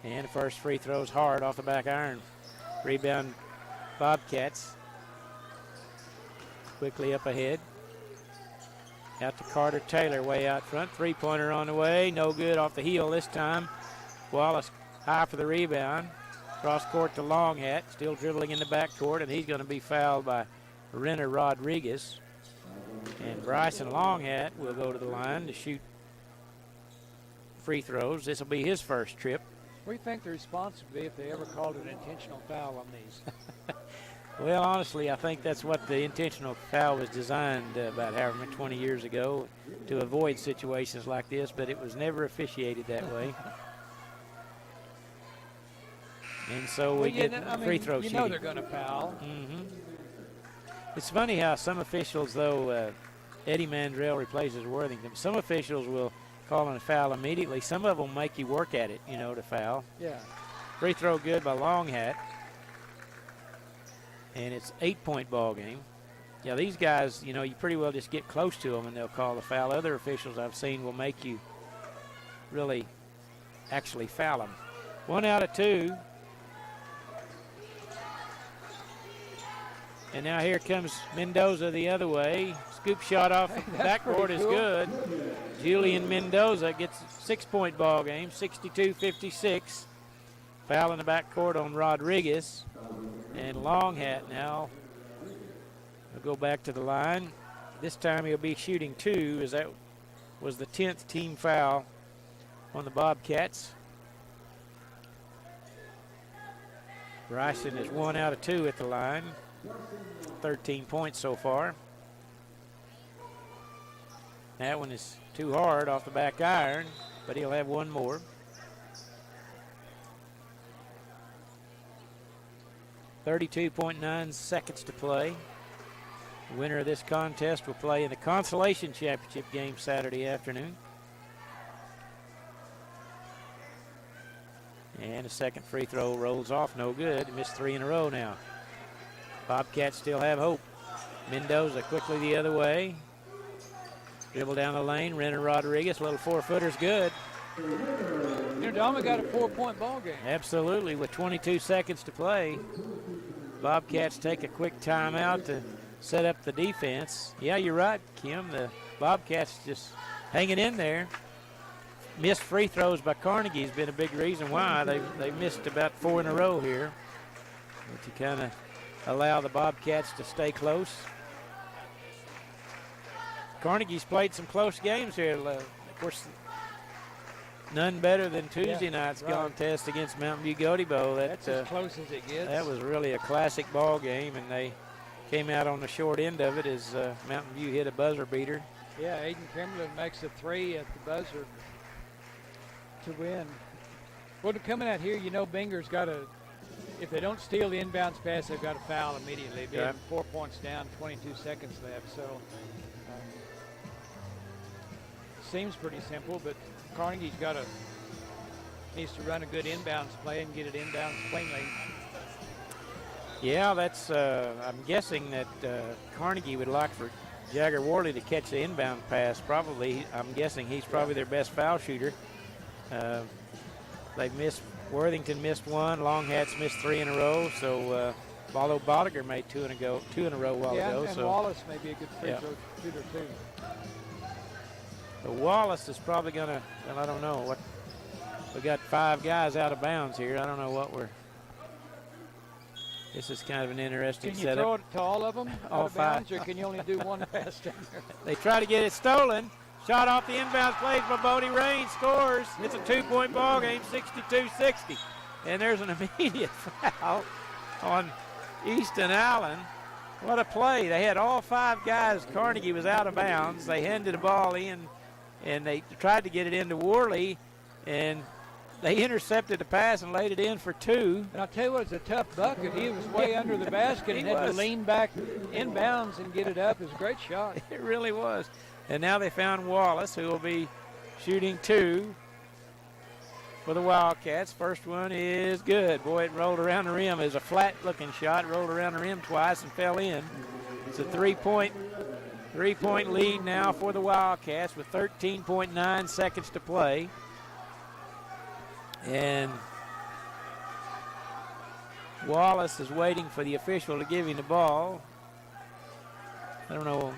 And the first free throw's hard off the back iron. Rebound Bobcats. Quickly up ahead. Out to Carter Taylor way out front. 3-pointer on the way. No good off the heel this time. Wallace high for the rebound. Cross court to Longhat. Still dribbling in the backcourt, and he's going to be fouled by Renner Rodriguez. And Bryson Longhat will go to the line to shoot free throws. This will be his first trip. What do you think the response would be if they ever called an intentional foul on these? Well, honestly, I think that's what the intentional foul was designed about however 20 years ago, to avoid situations like this, but it was never officiated that way. And so we get free throw shooting. You know they're going to foul. Mm-hmm. It's funny how some officials, though, Eddie Mandrell replaces Worthington. Some officials will call a foul immediately. Some of them make you work at it, to foul. Yeah. Free throw good by Longhat. And it's 8-point ball game. Yeah, these guys, you pretty well just get close to them and they'll call the foul. Other officials I've seen will make you really actually foul them. 1 out of 2. And now here comes Mendoza the other way. Scoop shot off the backboard is good. Julian Mendoza gets a 6-point ball game, 62-56. Foul in the backcourt on Rodriguez. And Longhat now will go back to the line. This time he'll be shooting 2, as that was the 10th team foul on the Bobcats. Bryson is 1 out of 2 at the line. 13 points so far. That one is too hard off the back iron, but he'll have one more. 32.9 seconds to play. The winner of this contest will play in the consolation championship game Saturday afternoon. And a second free throw rolls off, no good. He missed 3 in a row now. Bobcats still have hope. Mendoza quickly the other way. Dribble down the lane. Renner Rodriguez, little 4-footer's good. Dama got a 4-point ball game. Absolutely, with 22 seconds to play. Bobcats take a quick timeout to set up the defense. Yeah, you're right, Kim. The Bobcats just hanging in there. Missed free throws by Carnegie has been a big reason why. They missed about 4 in a row here. But to kind of allow the Bobcats to stay close. Carnegie's played some close games here. Of course, none better than Tuesday night's contest against Mountain View Gotebo. That's as close as it gets. That was really a classic ball game, and they came out on the short end of it as Mountain View hit a buzzer beater. Yeah, Aiden Kimberlin makes a 3 at the buzzer to win. Well, coming out here, Binger's got to, if they don't steal the inbounds pass, they've got to foul immediately. Being 4 points down, 22 seconds left. So seems pretty simple, but Carnegie's needs to run a good inbounds play and get it inbounds cleanly. Yeah, that's. I'm guessing that Carnegie would like for Jagger Worley to catch the inbound pass. Probably, I'm guessing he's probably their best foul shooter. They've missed. Worthington missed 1. Longhat's missed 3 in a row. So, although Bodiger made 2 in a row a while ago. And so Wallace may be a good free throw shooter too. So Wallace is probably going to. Well, I don't know what. We got 5 guys out of bounds here. I don't know what we're. This is kind of an interesting setup. Can you throw it to all of them all out of bounds, or can you only do one pass down there? They try to get it stolen. Shot off the inbounds plays by Bodie Rain. Scores. It's a 2-point ball game, 62-60. And there's an immediate foul on Easton Allen. What a play. They had all 5 guys. Carnegie was out of bounds. They handed the ball in, and they tried to get it into Worley, and they intercepted the pass and laid it in for 2. And I'll tell you what, it's a tough bucket. He was way under the basket and had to lean back inbounds and get it up. It was a great shot. It really was. And now they found Wallace, who will be shooting 2 for the Wildcats. First one is good. Boy, it rolled around the rim. It was a flat-looking shot. Rolled around the rim twice and fell in. It's a three-point lead now for the Wildcats with 13.9 seconds to play. And Wallace is waiting for the official to give him the ball. I don't know.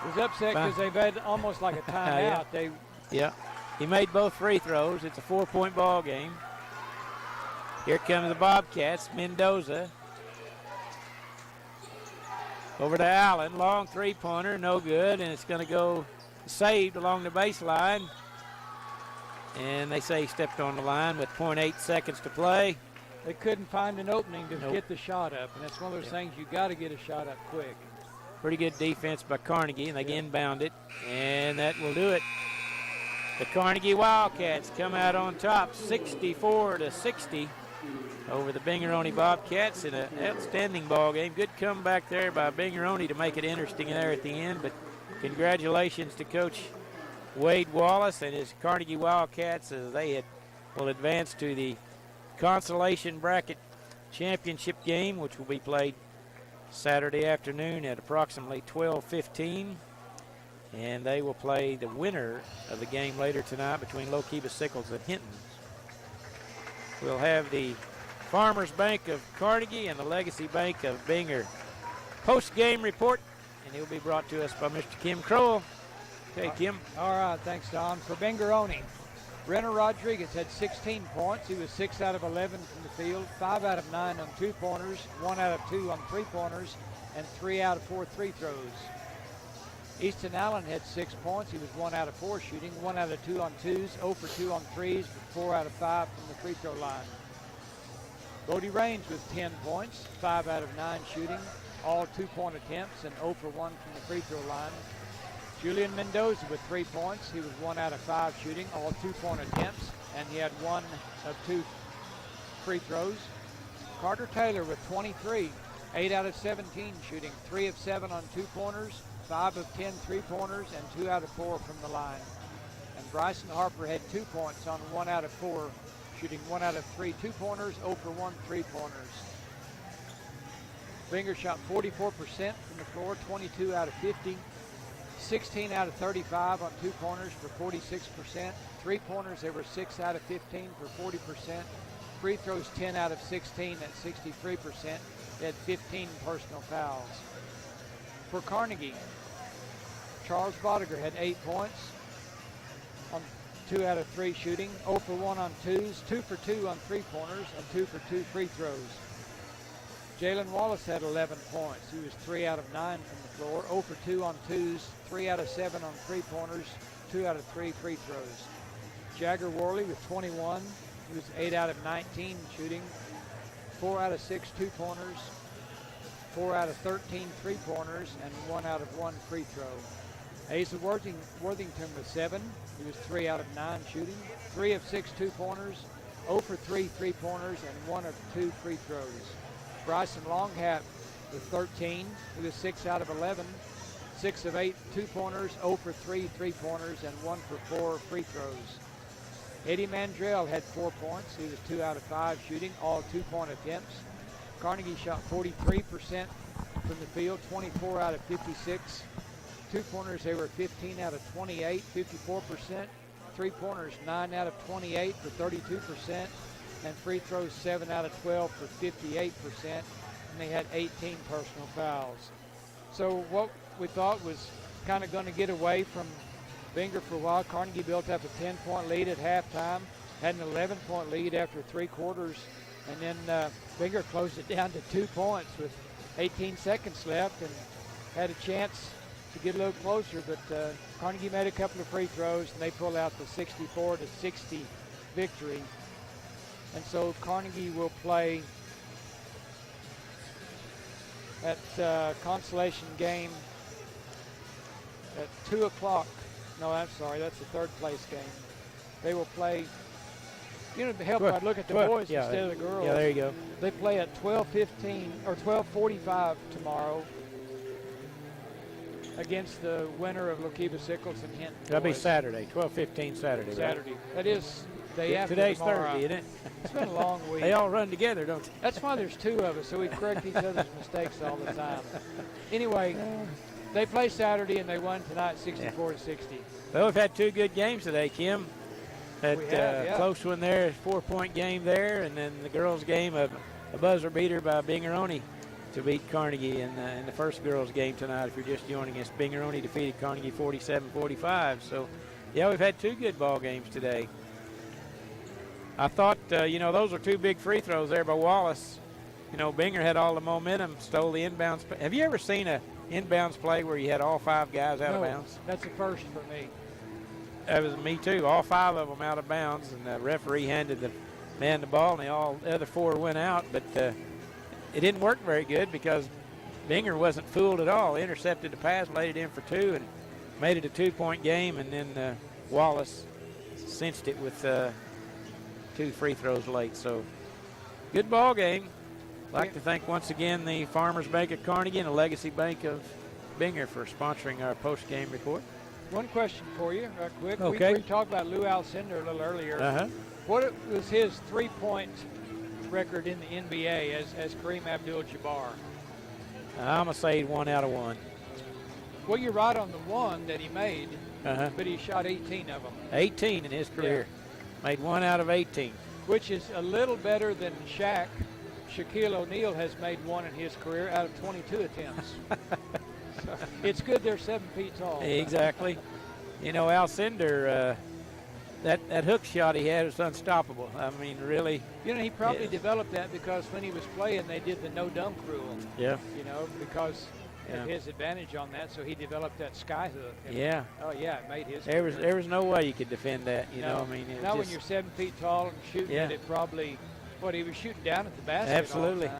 He was upset because they've had almost like a timeout. He made both free throws. It's a 4-point ball game. Here comes the Bobcats. Mendoza. Over to Allen. Long 3-pointer. No good. And it's going to go saved along the baseline. And they say he stepped on the line with 0.8 seconds to play. They couldn't find an opening to get the shot up. And that's one of those things you got to get a shot up quick. Pretty good defense by Carnegie, and they inbound it, and that will do it. The Carnegie Wildcats come out on top, 64-60. over the Bingeroni Bobcats in an outstanding ball game. Good comeback there by Bingeroni to make it interesting there at the end, but congratulations to Coach Wade Wallace and his Carnegie Wildcats as they will advance to the consolation bracket championship game, which will be played Saturday afternoon at approximately 12:15. And they will play the winner of the game later tonight between Lokiba Sickles and Hinton. We'll have the Farmers Bank of Carnegie and the Legacy Bank of Binger post-game report, and it will be brought to us by Mr. Kim Crowell. Okay, Kim. All right, thanks, Don. For Bingeroni, Renner Rodriguez had 16 points. He was 6 out of 11 from the field, 5 out of 9 on 2-pointers, 1 out of 2 on 3-pointers, and 3 out of 4 free throws. Easton Allen had 6 points. He was 1 out of 4 shooting, 1 out of 2 on 2s, 0 for 2 on 3s, with 4 out of 5 from the free throw line. Bodie Raines with 10 points, 5 out of 9 shooting, all 2-point attempts, and 0 for 1 from the free throw line. Julian Mendoza with 3 points. He was 1 out of 5 shooting, all 2-point attempts, and he had 1 of 2 free throws. Carter Taylor with 23, 8 out of 17 shooting, 3 of 7 on 2-pointers, 5 of 10 3-pointers, and 2 out of 4 from the line. And Bryson Harper had 2 points on 1 out of 4, shooting 1 out of 3 2-pointers, 0 for 1 3-pointers. Binger shot 44% from the floor, 22 out of 50, 16 out of 35 on 2-pointers for 46%. 3-pointers, they were 6 out of 15 for 40%. Free throws 10 out of 16 at 63%. They had 15 personal fouls. For Carnegie, Charles Bodiger had 8 points on 2 out of 3 shooting, 0 for 1 on 2s, 2 for 2 on 3-pointers, and 2 for 2 free throws. Jalen Wallace had 11 points. He was 3 out of 9 from the floor, 0 for 2 on 2s, 3 out of 7 on 3-pointers, 2 out of 3 free throws. Jagger Worley with 21. He was 8 out of 19 shooting, 4 out of 6 2-pointers, 4 out of 13 3-pointers, and 1 out of 1 free throw. Asa Worthington was 7. He was 3 out of 9 shooting, 3 of 6 2-pointers, 0 for 3 3-pointers, and 1 of 2 free throws. Bryson Longhat with 13. He was 6 out of 11, 6 of 8 2-pointers, 0 for 3 3-pointers, and 1 for 4 free throws. Eddie Mandrell had 4 points. He was 2 out of 5 shooting, all 2-point attempts. Carnegie shot 43% from the field, 24 out of 56. 2-pointers, they were 15 out of 28, 54%. 3-pointers, 9 out of 28 for 32%. And free throws, 7 out of 12 for 58%. And they had 18 personal fouls. So what we thought was kind of going to get away from Binger for a while. Carnegie built up a 10-point lead at halftime, had an 11-point lead after 3 quarters, and then Binger closed it down to 2 points with 18 seconds left and had a chance to get a little closer, but Carnegie made a couple of free throws and they pulled out the 64-60 victory. And so Carnegie will play at consolation game at 2 o'clock. No, I'm sorry, that's the 3rd place game. They will play, you know, to help I'd look at the boys instead of the girls. Yeah, there you go. They play at 12:15 or 12:45 tomorrow against the winner of Lokiba Sickles and Hinton. That'll be Saturday, 12:15 Saturday. Saturday. Right? That is day after Today's tomorrow. Thursday, isn't it? It's been a long week. They all run together, don't they? That's why there's 2 of us, so we correct each other's mistakes all the time. Anyway, they play Saturday and they won tonight 64-60. Well, we've had 2 good games today, Kim. That close one there, 4-point game there, and then the girls' game of a buzzer beater by Bingeroni to beat Carnegie in the first girls' game tonight. If you're just joining us, Bingeroni defeated Carnegie 47-45. So, yeah, we've had 2 good ball games today. I thought, those are 2 big free throws there by Wallace. You know, Binger had all the momentum, stole the inbounds. Have you ever seen a inbounds play where you had all 5 guys out of bounds? That's a first for me. That was me too. All 5 of them out of bounds, and the referee handed the man the ball, and the other 4 went out. But it didn't work very good because Binger wasn't fooled at all. Intercepted the pass, laid it in for 2, and made it a 2-point game. And then Wallace cinched it with 2 free throws late. So good ball game. I'd like to thank once again the Farmers Bank of Carnegie and the Legacy Bank of Binger for sponsoring our post-game report. One question for you, quick. Okay. We talked about Lou Alcindor a little earlier. Uh-huh. What was his three-point record in the NBA as Kareem Abdul-Jabbar? I'm going to say 1 out of 1. Well, you're right on the one that he made, Uh-huh. but he shot 18 of them. 18 in his career. Made 1 out of 18. Which is a little better than Shaq. Shaquille O'Neal has made 1 in his career out of 22 attempts. So it's good they're 7 feet tall. Exactly. You know, Alcindor, that hook shot he had was unstoppable. I mean, really. You know, he probably developed that because when he was playing, they did the no-dunk rule. Yeah. You know, because of his advantage on that, so he developed that sky hook. Yeah. Oh, yeah, it made his There was no way you could defend that, you know. I mean, it now just, when you're 7 feet tall and shooting it probably, he was shooting down at the basket. absolutely. All the time.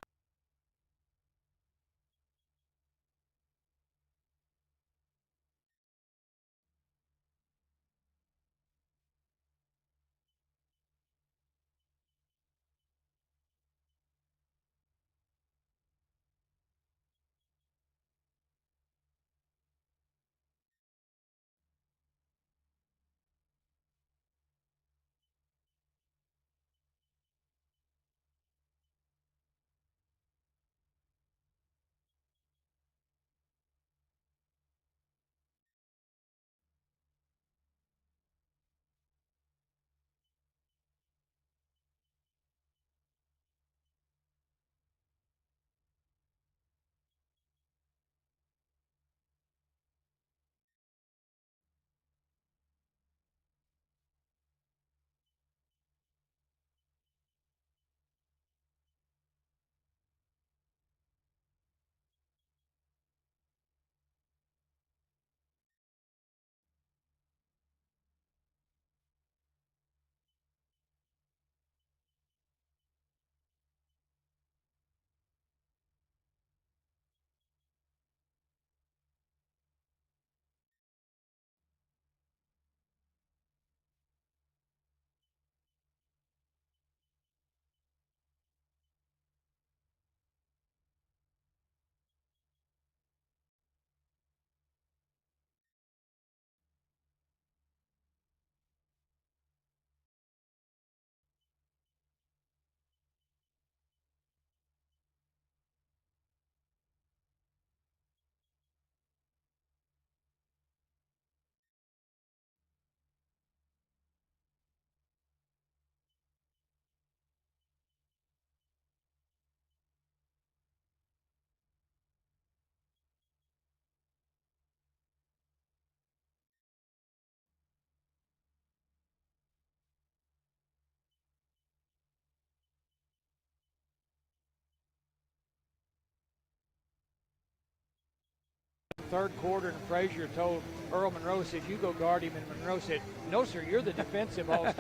Third quarter, and Frazier told Earl Monroe, said, "You go guard him," and Monroe said, "No, sir, you're the defensive all-star."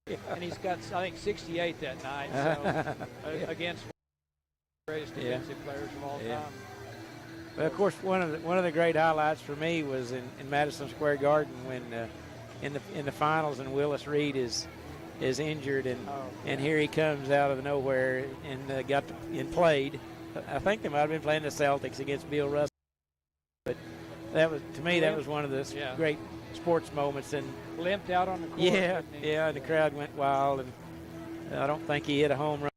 And he's got, I think, 68 that night. So against one of the greatest defensive players of all time. But of course, one of the great highlights for me was in Madison Square Garden when in the finals, and Willis Reed is injured, and here he comes out of nowhere and played. I think they might have been playing the Celtics against Bill Russell. But that was, to me, that was one of the great sports moments. And limped out on the court. Yeah, and the crowd went wild. And I don't think he hit a home run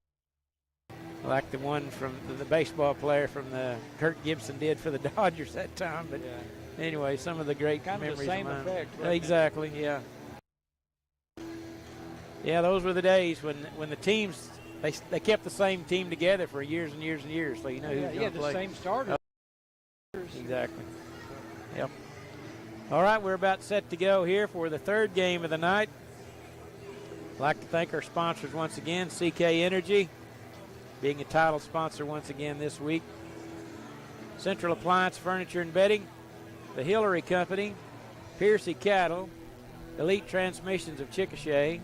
like the one from the baseball player from the Kirk Gibson did for the Dodgers that time. But anyway, some of the great memories the same of mine. effect. Exactly. Yeah. Yeah, those were the days when the teams they kept the same team together for years and years and years, so you know who's going to play. The same starters. Exactly. Yep. All right, we're about set to go here for the third game of the night. I'd like to thank our sponsors once again, CK Energy, being a title sponsor once again this week. Central Appliance Furniture and Bedding, the Hillary Company, Piercy Cattle, Elite Transmissions of Chickasha,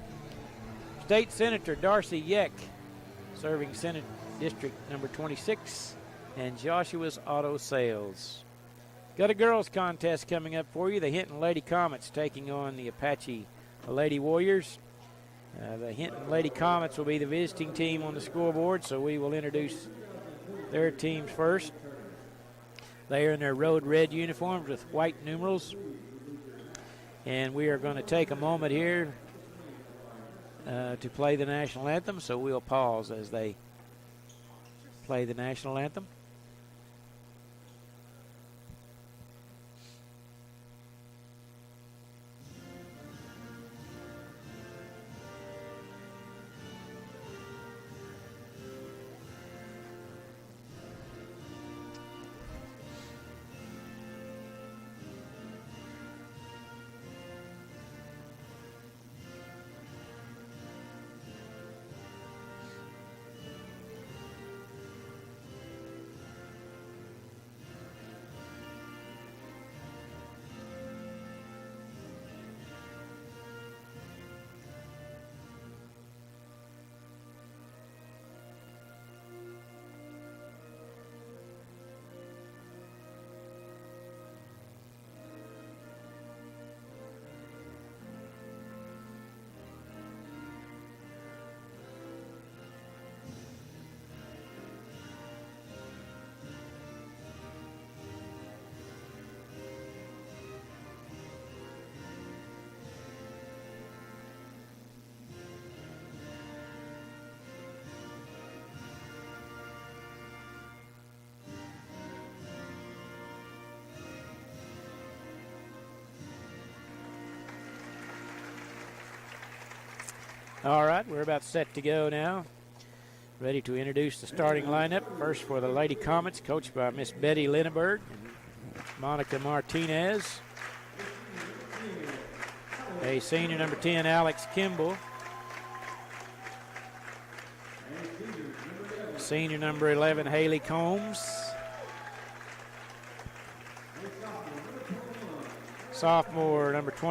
State Senator Darcy Yeck, serving Senate District number 26, and Joshua's Auto Sales. Got a girls contest coming up for you. The Hinton Lady Comets taking on the Apache Lady Warriors. The Hinton Lady Comets will be the visiting team on the scoreboard, so we will introduce their teams first. They are in their road red uniforms with white numerals. And we are going to take a moment here to play the national anthem, so we'll pause as they play the national anthem. All right, we're about set to go now. Ready to introduce the starting lineup. First for the Lady Comets, coached by Miss Betty Linneberg and Monica Martinez. A senior number 10, Alex Kimball. Senior number 11, Haley Combs. Sophomore number 20.